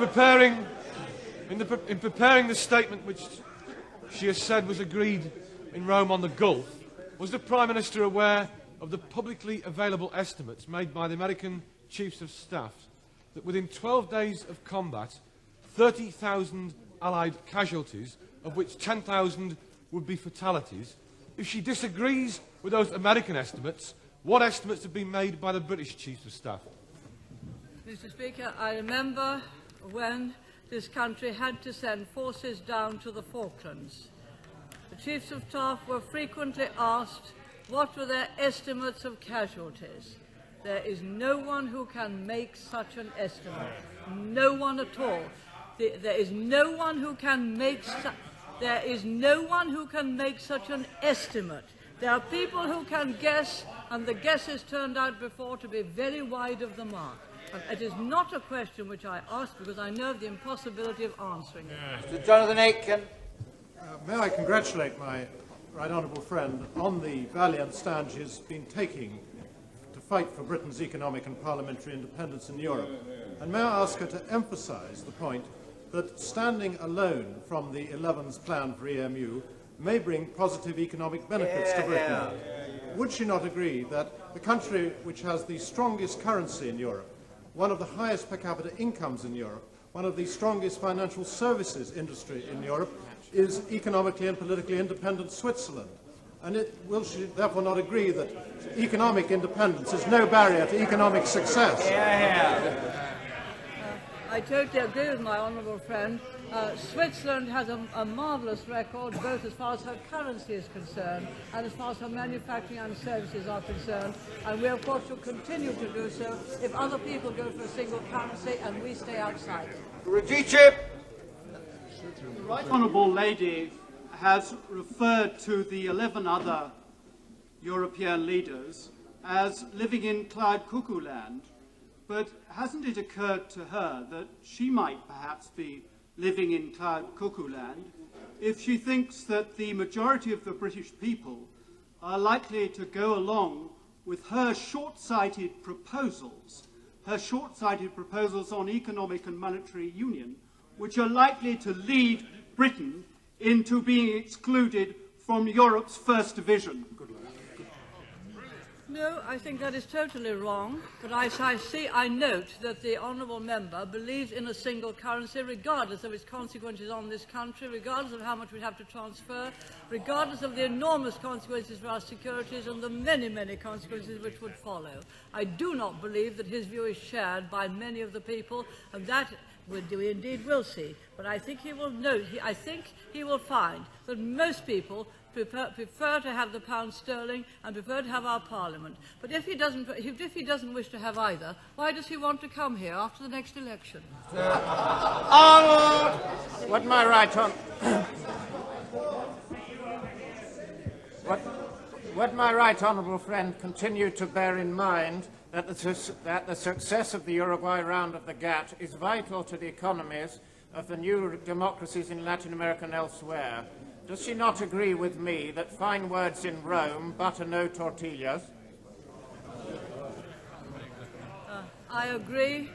preparing the statement which she has said was agreed in Rome on the Gulf, was the Prime Minister aware of the publicly available estimates made by the American Chiefs of Staff that within 12 days of combat, 30,000 Allied casualties, of which 10,000 would be fatalities? If she disagrees with those American estimates, what estimates have been made by the British Chiefs of Staff? Mr. Speaker, I remember when this country had to send forces down to the Falklands. The Chiefs of Staff were frequently asked what were their estimates of casualties. There is no one who can make such an estimate. No one at all. There is no one who can make such an estimate. There are people who can guess, and the guesses turned out before to be very wide of the mark. And it is not a question which I ask because I know of the impossibility of answering it. Mr. Jonathan Aitken. May I congratulate my right honourable friend on the valiant stand she has been taking to fight for Britain's economic and parliamentary independence in Europe. And may I ask her to emphasise the point that standing alone from the 11's plan for EMU may bring positive economic benefits to Britain. Would she not agree that the country which has the strongest currency in Europe, one of the highest per capita incomes in Europe, one of the strongest financial services industry in Europe, is economically and politically independent Switzerland? And will she therefore not agree that economic independence is no barrier to economic success? I totally agree with my honourable friend. Switzerland has a marvellous record, both as far as her currency is concerned and as far as her manufacturing and services are concerned. And we, of course, will continue to do so if other people go for a single currency and we stay outside. Radice. The Right Honourable Lady has referred to the 11 other European leaders as living in cloud cuckoo land, but hasn't it occurred to her that she might perhaps be living in cloud cuckoo land if she thinks that the majority of the British people are likely to go along with her short-sighted proposals on economic and monetary union, which are likely to lead Britain into being excluded from Europe's first division? No, I think that is totally wrong, but I note that the honourable member believes in a single currency regardless of its consequences on this country, regardless of how much we have to transfer, regardless of the enormous consequences for our securities and the many, many consequences which would follow. I do not believe that his view is shared by many of the people, and that we indeed will see. But I think he will note, I think he will find that most people prefer to have the pound sterling and prefer to have our parliament. But if he doesn't wish to have either, why does he want to come here after the next election? Arnold! What my right on... What my right honourable friend continue to bear in mind that the success of the Uruguay round of the GATT is vital to the economies of the new democracies in Latin America and elsewhere. Does she not agree with me that fine words in Rome butter no tortillas? I agree.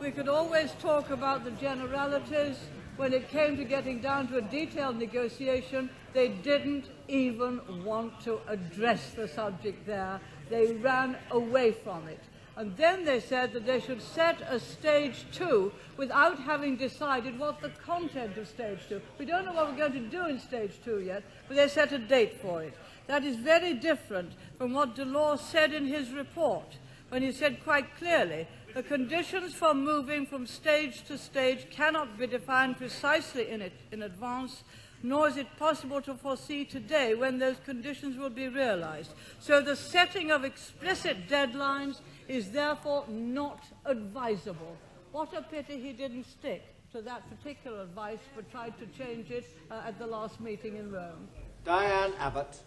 We could always talk about the generalities. When it came to getting down to a detailed negotiation, they didn't even want to address the subject there. they ran away from it. And then they said that they should set a stage 2 without having decided what the content of stage 2. We don't know what we're going to do in stage 2 yet, but they set a date for it. That is very different from what Delors said in his report, when he said quite clearly the conditions for moving from stage to stage cannot be defined precisely in advance, nor is it possible to foresee today when those conditions will be realized. So the setting of explicit deadlines is therefore not advisable. What a pity he didn't stick to that particular advice but tried to change it at the last meeting in Rome. Diane Abbott.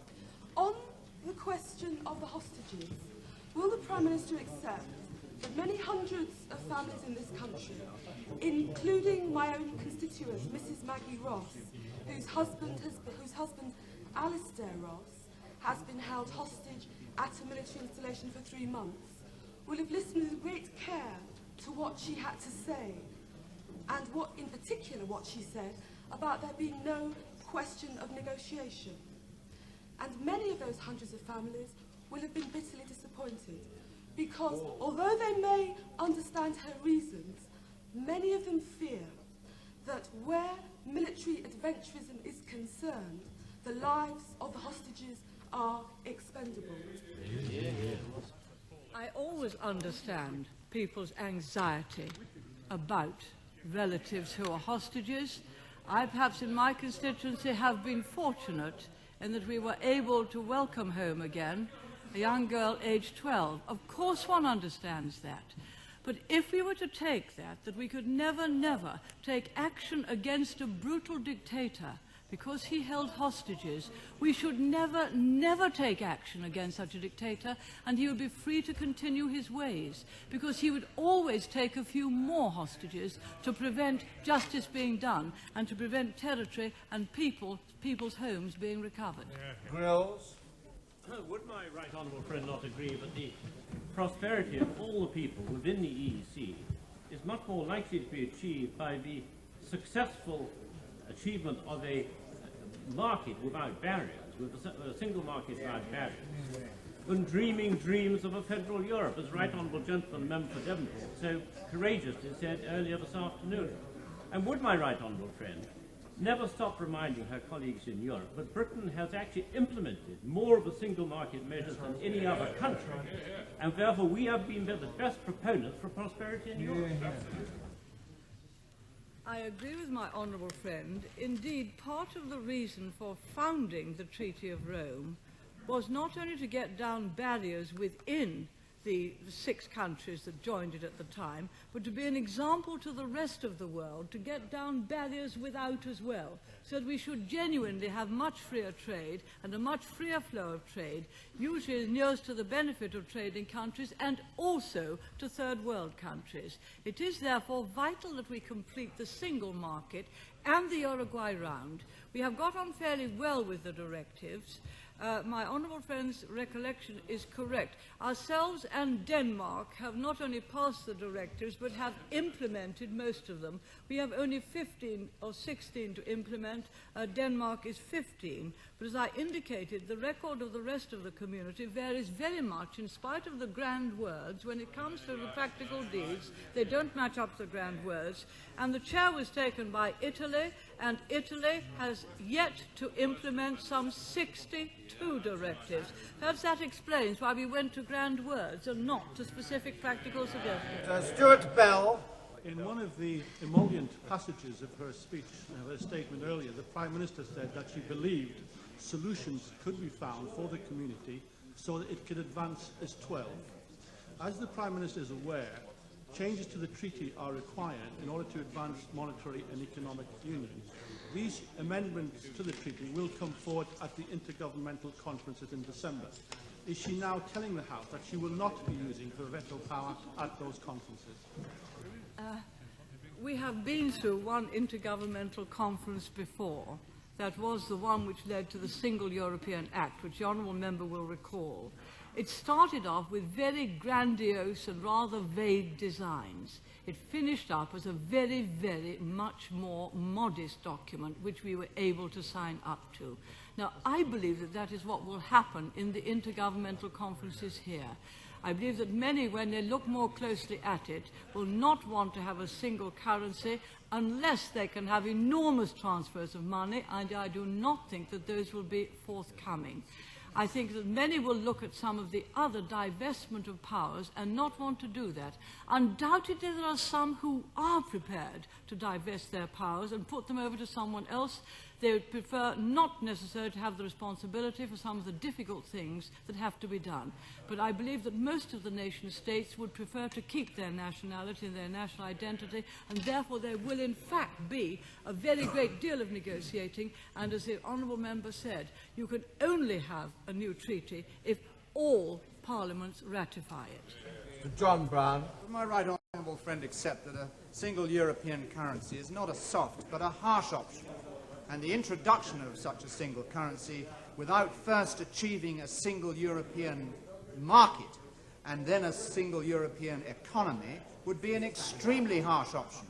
On the question of the hostages, will the Prime Minister accept that many hundreds of families in this country, including my own constituent, Mrs. Maggie Ross, whose husband, Alistair Ross, has been held hostage at a military installation for 3 months, will have listened with great care to what she had to say, and what, in particular, what she said about there being no question of negotiation. And many of those hundreds of families will have been bitterly disappointed, because although they may understand her reasons, many of them fear that where military adventurism is concerned, the lives of the hostages are expendable. I always understand people's anxiety about relatives who are hostages. I, perhaps in my constituency, have been fortunate in that we were able to welcome home again a young girl aged 12. Of course one understands that. But if we were to take that we could never, never take action against a brutal dictator because he held hostages, we should never, never take action against such a dictator, and he would be free to continue his ways, because he would always take a few more hostages to prevent justice being done and to prevent territory and people's homes being recovered. Grills. Would my right honourable friend not agree that the prosperity of all the people within the EEC is much more likely to be achieved by the successful achievement of a market without barriers, with a single market without barriers, than dreaming dreams of a federal Europe, as Right Honourable Gentleman Member for Devonport so courageously said earlier this afternoon? And would my right honourable friend never stop reminding her colleagues in Europe that Britain has actually implemented more of the single market measures than any other country, and therefore we have been the best proponents for prosperity in Europe? I agree with my honourable friend. Indeed, part of the reason for founding the Treaty of Rome was not only to get down barriers within the 6 countries that joined it at the time, but to be an example to the rest of the world, to get down barriers without as well, so that we should genuinely have much freer trade and a much freer flow of trade, usually nearest to the benefit of trading countries and also to third world countries. It is therefore vital that we complete the single market and the Uruguay round. We have got on fairly well with the directives. My honourable friend's recollection is correct. Ourselves and Denmark have not only passed the directives but have implemented most of them. We have only 15 or 16 to implement. Denmark is 15. But as I indicated, the record of the rest of the community varies very much in spite of the grand words. When it comes to the practical deeds, they don't match up the grand words. And the chair was taken by Italy, and Italy has yet to implement some 62 directives. Perhaps that explains why we went to grand words and not to specific practical suggestions. Stuart Bell. In one of the emollient passages of her speech, her statement earlier, the Prime Minister said that she believed solutions could be found for the community so that it could advance as 12. As the Prime Minister is aware, changes to the treaty are required in order to advance monetary and economic union. These amendments to the treaty will come forward at the intergovernmental conferences in December. Is she now telling the House that she will not be using her veto power at those conferences? We have been through one intergovernmental conference before. That was the one which led to the Single European Act, which the honourable member will recall. It started off with very grandiose and rather vague designs. It finished up as a very, very much more modest document, which we were able to sign up to. Now, I believe that that is what will happen in the intergovernmental conferences here. I believe that many, when they look more closely at it, will not want to have a single currency unless they can have enormous transfers of money, and I do not think that those will be forthcoming. I think that many will look at some of the other divestment of powers and not want to do that. Undoubtedly, there are some who are prepared to divest their powers and put them over to someone else. They would prefer not necessarily to have the responsibility for some of the difficult things that have to be done. But I believe that most of the nation states would prefer to keep their nationality and their national identity, and therefore there will in fact be a very great deal of negotiating, and as the honourable member said, you can only have a new treaty if all parliaments ratify it. John Brown. Would my right honourable friend accept that a single European currency is not a soft but a harsh option, and the introduction of such a single currency without first achieving a single European market and then a single European economy would be an extremely harsh option,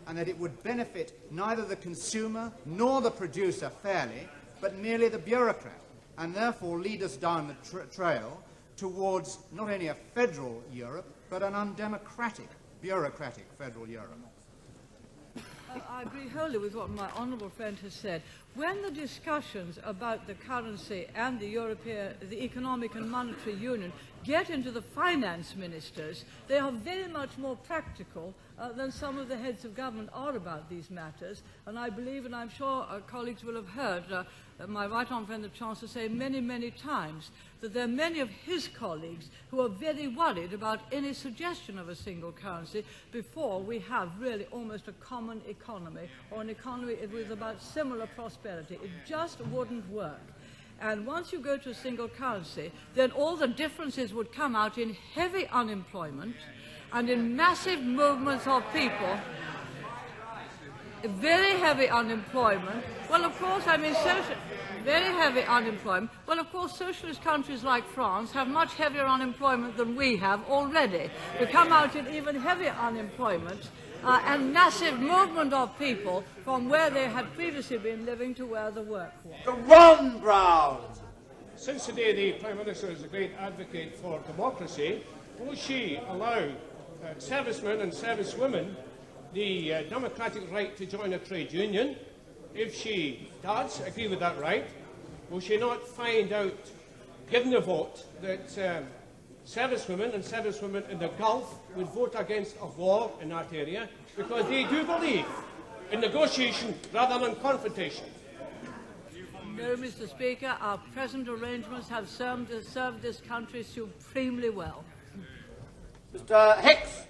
and that it would benefit neither the consumer nor the producer fairly, but merely the bureaucrat, and therefore lead us down the trail towards not only a federal Europe, but an undemocratic, bureaucratic federal Europe. I agree wholly with what my honourable friend has said. When the discussions about the currency and the Economic and Monetary Union get into the finance ministers, they are very much more practical than some of the heads of government are about these matters. And I believe, and I'm sure colleagues will have heard my right honourable friend the Chancellor say many, many times that there are many of his colleagues who are very worried about any suggestion of a single currency before we have really almost a common economy, or an economy with about similar prosperity. It just wouldn't work. And once you go to a single currency, then all the differences would come out in heavy unemployment and in massive movements of people. Very heavy unemployment. Well, of course, I mean, very heavy unemployment. Well, of course, socialist countries like France have much heavier unemployment than we have already. We come out in even heavier unemployment and massive movement of people from where they had previously been living to where the work was. Ron Brown. Since today the Prime Minister is a great advocate for democracy, will she allow servicemen and servicewomen the democratic right to join a trade union? If she does agree with that right, will she not find out, given the vote, that servicewomen and servicewomen in the Gulf would vote against a war in that area because they do believe in negotiation rather than confrontation? No, Mr. Speaker, our present arrangements have served this country supremely well. Mr. Hicks.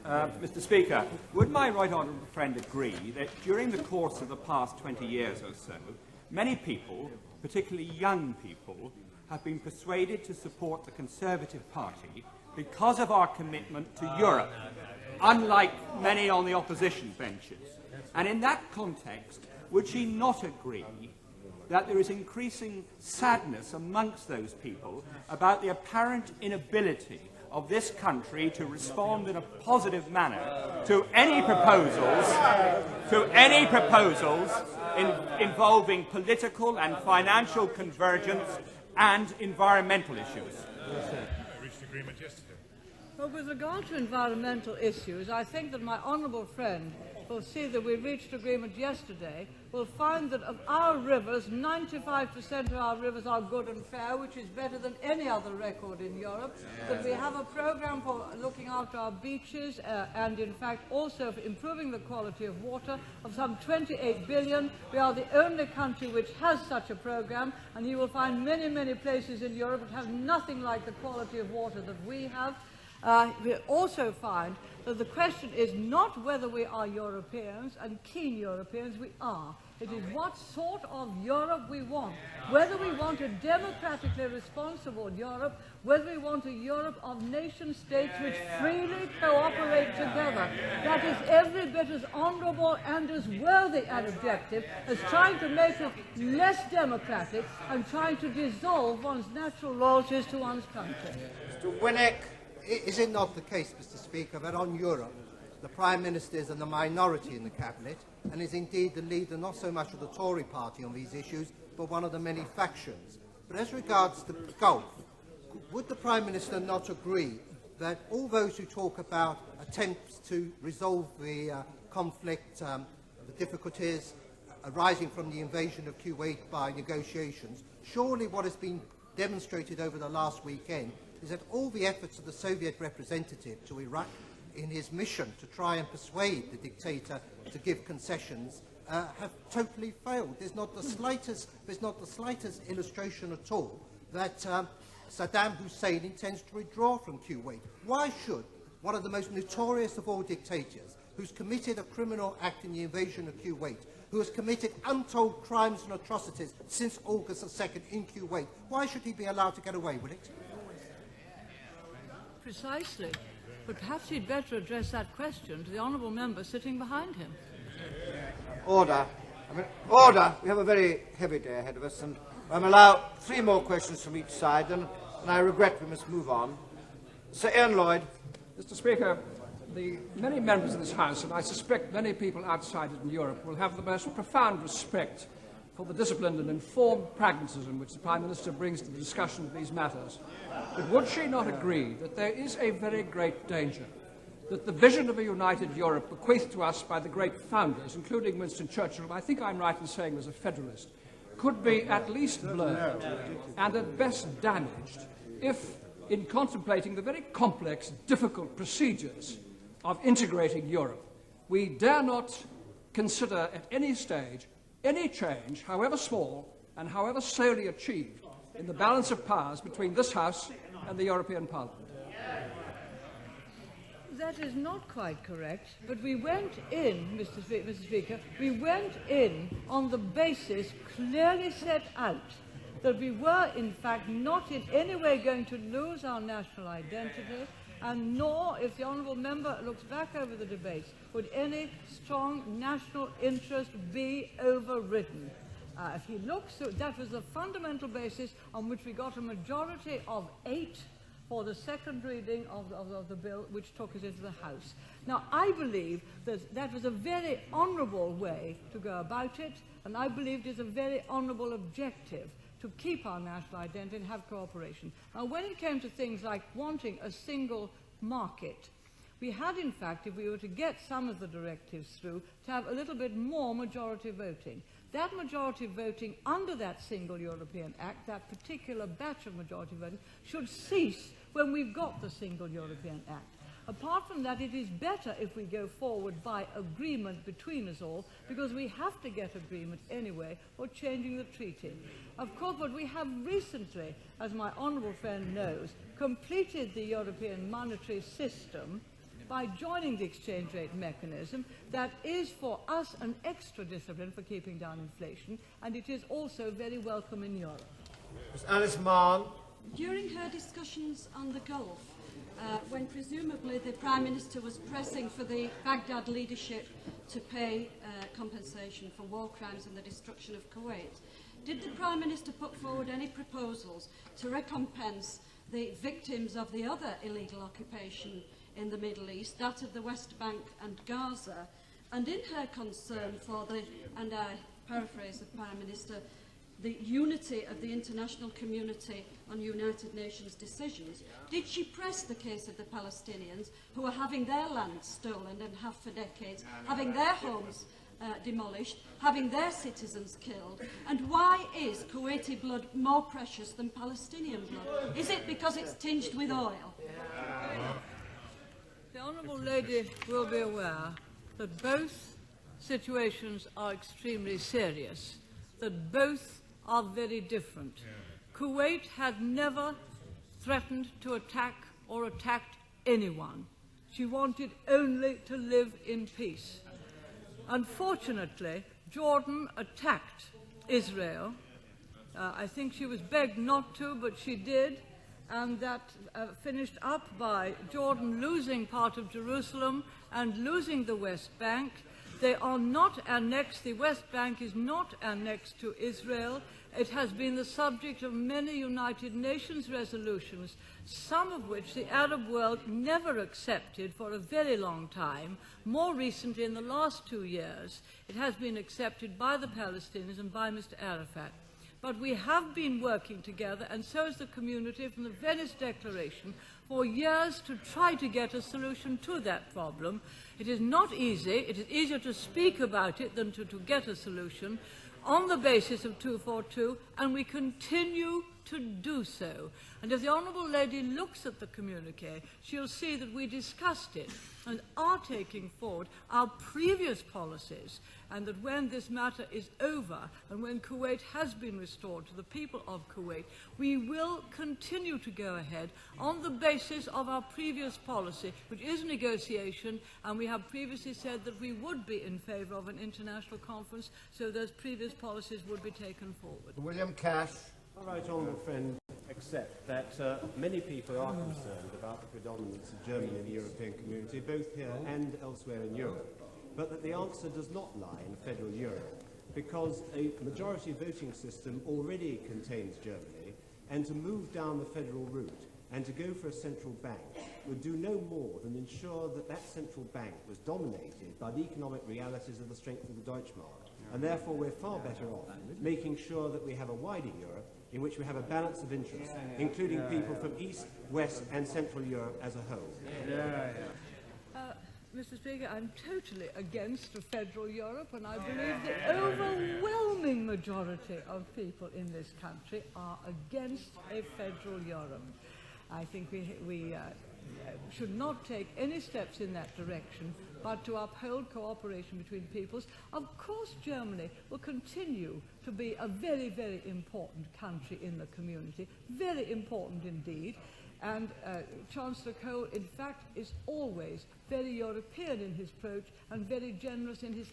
Mr. Speaker, would my right honourable friend agree that during the course of the past 20 years or so, many people, particularly young people, have been persuaded to support the Conservative Party because of our commitment to Europe, unlike many on the opposition benches? And in that context, would she not agree that there is increasing sadness amongst those people about the apparent inability of this country to respond in a positive manner to any proposals involving political and financial convergence and environmental issues? I reached agreement yesterday. Well, with regard to environmental issues, I think that my honourable friend will see that we reached agreement yesterday, will find that of our rivers, 95% of our rivers are good and fair, which is better than any other record in Europe, that we have a programme for looking after our beaches and, in fact, also for improving the quality of water of some 28 billion. We are the only country which has such a programme, and you will find many, many places in Europe that have nothing like the quality of water that we have. We also find that the question is not whether we are Europeans, and keen Europeans we are. It is what sort of Europe we want. Whether we want a democratically responsible Europe, whether we want a Europe of nation-states which freely cooperate together. That is every bit as honourable and as worthy an objective as trying to make us less democratic and trying to dissolve one's natural loyalties to one's country. Mr. Winnick. Is it not the case, Mr. Speaker, that on Europe, the Prime Minister is in the minority in the Cabinet and is indeed the leader not so much of the Tory party on these issues, but one of the many factions. But as regards the Gulf, would the Prime Minister not agree that all those who talk about attempts to resolve the conflict, the difficulties arising from the invasion of Kuwait by negotiations, surely what has been demonstrated over the last weekend is that all the efforts of the Soviet representative to Iraq in his mission to try and persuade the dictator to give concessions have totally failed. There's not the slightest illustration at all that Saddam Hussein intends to withdraw from Kuwait. Why should one of the most notorious of all dictators, who's committed a criminal act in the invasion of Kuwait, who has committed untold crimes and atrocities since August the 2nd in Kuwait, why should he be allowed to get away with it? Precisely. But perhaps he'd better address that question to the honourable member sitting behind him. Order. Order. We have a very heavy day ahead of us, and I'm allowed 3 more questions from each side, and I regret we must move on. Sir Ian Lloyd. Mr. Speaker, the many members of this House, and I suspect many people outside it in Europe, will have the most profound respect for the disciplined and informed pragmatism which the Prime Minister brings to the discussion of these matters. But would she not agree that there is a very great danger that the vision of a united Europe bequeathed to us by the great founders, including Winston Churchill, who I think I'm right in saying was a federalist, could be at least blurred and at best damaged if, in contemplating the very complex, difficult procedures of integrating Europe, we dare not consider at any stage any change, however small and however slowly achieved, in the balance of powers between this House and the European Parliament. That is not quite correct, but we went in, Mr. Speaker, we went in on the basis clearly set out that we were, in fact, not in any way going to lose our national identity, and nor, if the honourable member looks back over the debates, would any strong national interest be overridden. If he looks, that was the fundamental basis on which we got a majority of 8 for the second reading of the bill, which took us into the House. Now, I believe that that was a very honourable way to go about it, and I believe it is a very honourable objective to keep our national identity and have cooperation. Now, when it came to things like wanting a single market, we had, in fact, if we were to get some of the directives through, to have a little bit more majority voting. That majority voting under that single European Act, that particular batch of majority voting, should cease when we've got the single European Act. Apart from that, it is better if we go forward by agreement between us all, because we have to get agreement anyway or changing the treaty. Of course, but we have recently, as my honourable friend knows, completed the European monetary system by joining the exchange rate mechanism. That is for us an extra discipline for keeping down inflation, and it is also very welcome in Europe. Ms. Alice Mann. During her discussions on the Gulf, when presumably the Prime Minister was pressing for the Baghdad leadership to pay compensation for war crimes and the destruction of Kuwait, did the Prime Minister put forward any proposals to recompense the victims of the other illegal occupation in the Middle East, that of the West Bank and Gaza, and in her concern for the, and I paraphrase the Prime Minister, the unity of the international community on United Nations decisions, did she press the case of the Palestinians who are having their land stolen and have for decades, having their homes demolished, having their citizens killed? And why is Kuwaiti blood more precious than Palestinian blood? Is it because it's tinged with oil? The honourable lady will be aware that both situations are extremely serious, that both are very different. Kuwait had never threatened to attack or attacked anyone. She wanted only to live in peace. Unfortunately, Jordan attacked Israel. I think she was begged not to, but she did, and that finished up by Jordan losing part of Jerusalem and losing the West Bank. They are not annexed. The West Bank is not annexed to Israel. It has been the subject of many United Nations resolutions, some of which the Arab world never accepted for a very long time. More recently, in the last 2 years, it has been accepted by the Palestinians and by Mr. Arafat. But we have been working together, and so has the community from the Venice Declaration, for years to try to get a solution to that problem. It is not easy. It is easier to speak about it than to get a solution on the basis of 242, and we continue to do so. And if the Honourable Lady looks at the communique, she'll see that we discussed it and are taking forward our previous policies, and that when this matter is over and when Kuwait has been restored to the people of Kuwait, we will continue to go ahead on the basis of our previous policy, which is negotiation, and we have previously said that we would be in favour of an international conference, so those previous policies would be taken forward. William Cash. All right, honourable friend, accept that many people are concerned about the predominance of Germany in the European community, both here and elsewhere in Europe, but that the answer does not lie in federal Europe, because a majority voting system already contains Germany, and to move down the federal route and to go for a central bank would do no more than ensure that that central bank was dominated by the economic realities of the strength of the Deutschmark. And therefore we're far better off making sure that we have a wider Europe in which we have a balance of interests, including people from East, West and Central Europe as a whole. Mr. Speaker, I'm totally against a federal Europe, and I believe the overwhelming majority of people in this country are against a federal Europe. I think we should not take any steps in that direction, but to uphold cooperation between peoples. Of course, Germany will continue to be a very, very important country in the community, very important indeed. And Chancellor Kohl, in fact, is always very European in his approach and very generous in his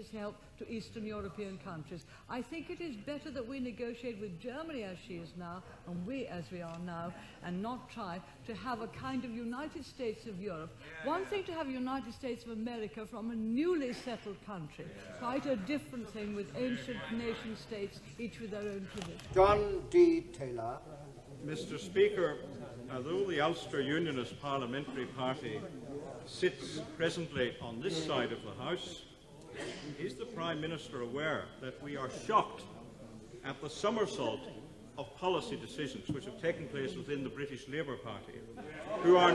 help to Eastern European countries. I think it is better that we negotiate with Germany as she is now, and we as we are now, and not try to have a kind of United States of Europe. One thing to have United States of America from a newly settled country, quite a different thing with ancient nation states, each with their own tradition. John D. Taylor. Mr. Speaker, although the Ulster Unionist Parliamentary Party sits presently on this side of the House, is the Prime Minister aware that we are shocked at the somersault of policy decisions which have taken place within the British Labour Party, who are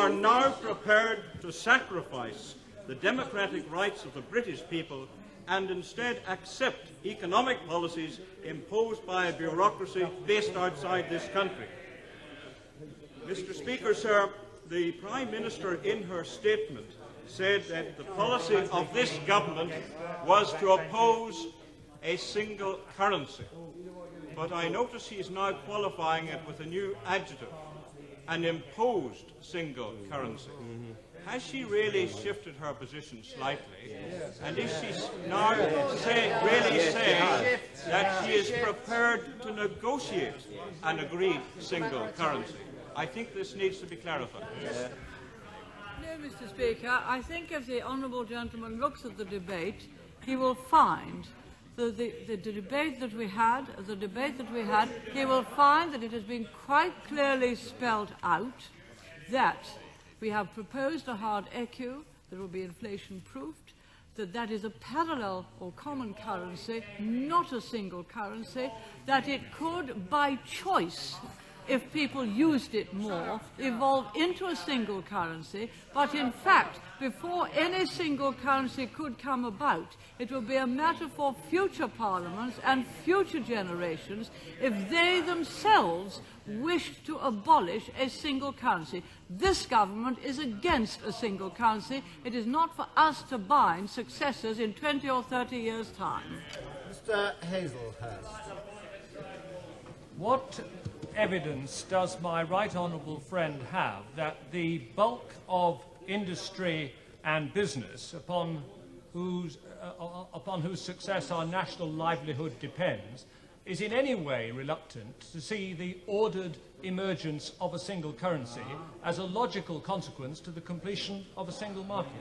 now prepared to sacrifice the democratic rights of the British people and instead accept economic policies imposed by a bureaucracy based outside this country. Mr. Speaker, sir, the Prime Minister in her statement said that the policy of this government was to oppose a single currency. But I notice he is now qualifying it with a new adjective, an imposed single currency. Has she really shifted her position slightly? And is she now really saying that she is prepared to negotiate an agreed single currency? I think this needs to be clarified. No, Mr. Speaker, I think if the honourable gentleman looks at the debate, he will find the debate that we had, he will find that it has been quite clearly spelled out that we have proposed a hard ECU that will be inflation-proofed, that is a parallel or common currency, not a single currency, that it could, by choice, if people used it more, evolve into a single currency, but in fact, before any single currency could come about, it will be a matter for future parliaments and future generations if they themselves wished to abolish a single currency. This government is against a single currency. It is not for us to bind successors in 20 or 30 years' time. Mr. Hazelhurst. What evidence does my right honourable friend have that the bulk of industry and business upon whose success our national livelihood depends is in any way reluctant to see the ordered emergence of a single currency as a logical consequence to the completion of a single market?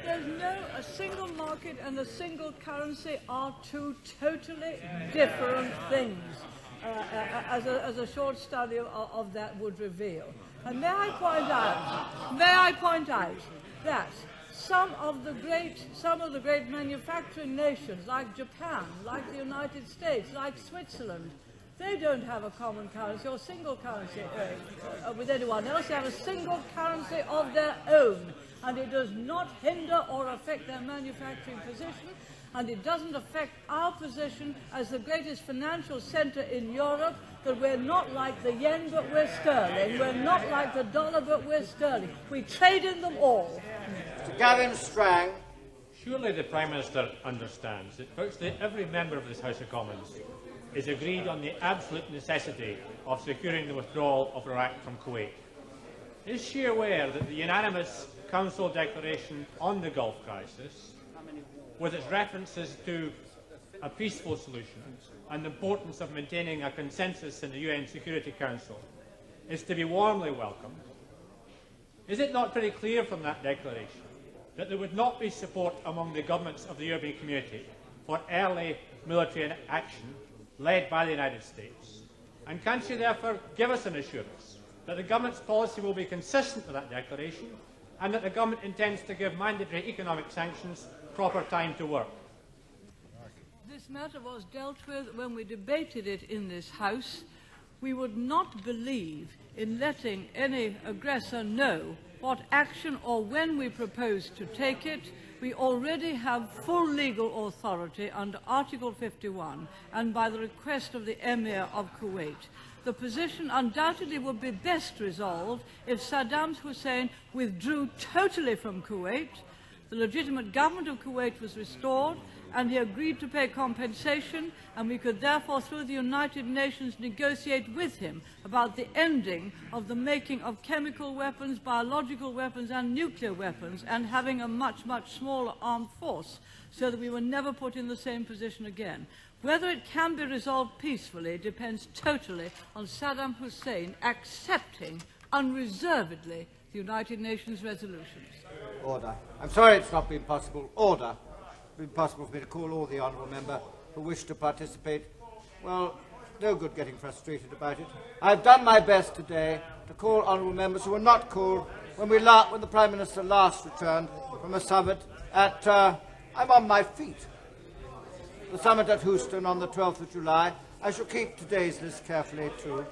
A single market and a single currency are two totally different things, as a short study of that would reveal. And may I point out that some of the great manufacturing nations, like Japan, like the United States, like Switzerland, they don't have a common currency or single currency with anyone else. They have a single currency of their own, and it does not hinder or affect their manufacturing position, and it doesn't affect our position as the greatest financial centre in Europe, that we're not like the yen but we're sterling, we're not like the dollar but we're sterling. We trade in them all. Mr. Gavin Strang. Surely the Prime Minister understands that virtually every member of this House of Commons is agreed on the absolute necessity of securing the withdrawal of Iraq from Kuwait. Is she aware that the unanimous Council declaration on the Gulf crisis, with its references to a peaceful solution and the importance of maintaining a consensus in the UN Security Council, is to be warmly welcomed? Is it not pretty clear from that declaration that there would not be support among the governments of the European Community for early military action led by the United States? And can she therefore give us an assurance that the government's policy will be consistent with that declaration, and that the government intends to give mandatory economic sanctions proper time to work? This matter was dealt with when we debated it in this House. We would not believe in letting any aggressor know what action or when we propose to take it. We already have full legal authority under Article 51 and by the request of the Emir of Kuwait. The position undoubtedly would be best resolved if Saddam Hussein withdrew totally from Kuwait, the legitimate government of Kuwait was restored, and he agreed to pay compensation, and we could therefore, through the United Nations, negotiate with him about the ending of the making of chemical weapons, biological weapons and nuclear weapons, and having a much, much smaller armed force, so that we were never put in the same position again. Whether it can be resolved peacefully depends totally on Saddam Hussein accepting unreservedly the United Nations resolutions. Order. I'm sorry it's not been possible. Order. It's been possible for me to call all the honourable member who wish to participate. Well, no good getting frustrated about it. I've done my best today to call honourable members who were not called when the Prime Minister last returned from a summit at, I'm on my feet, the summit at Houston on the 12th of July. I shall keep today's list carefully too.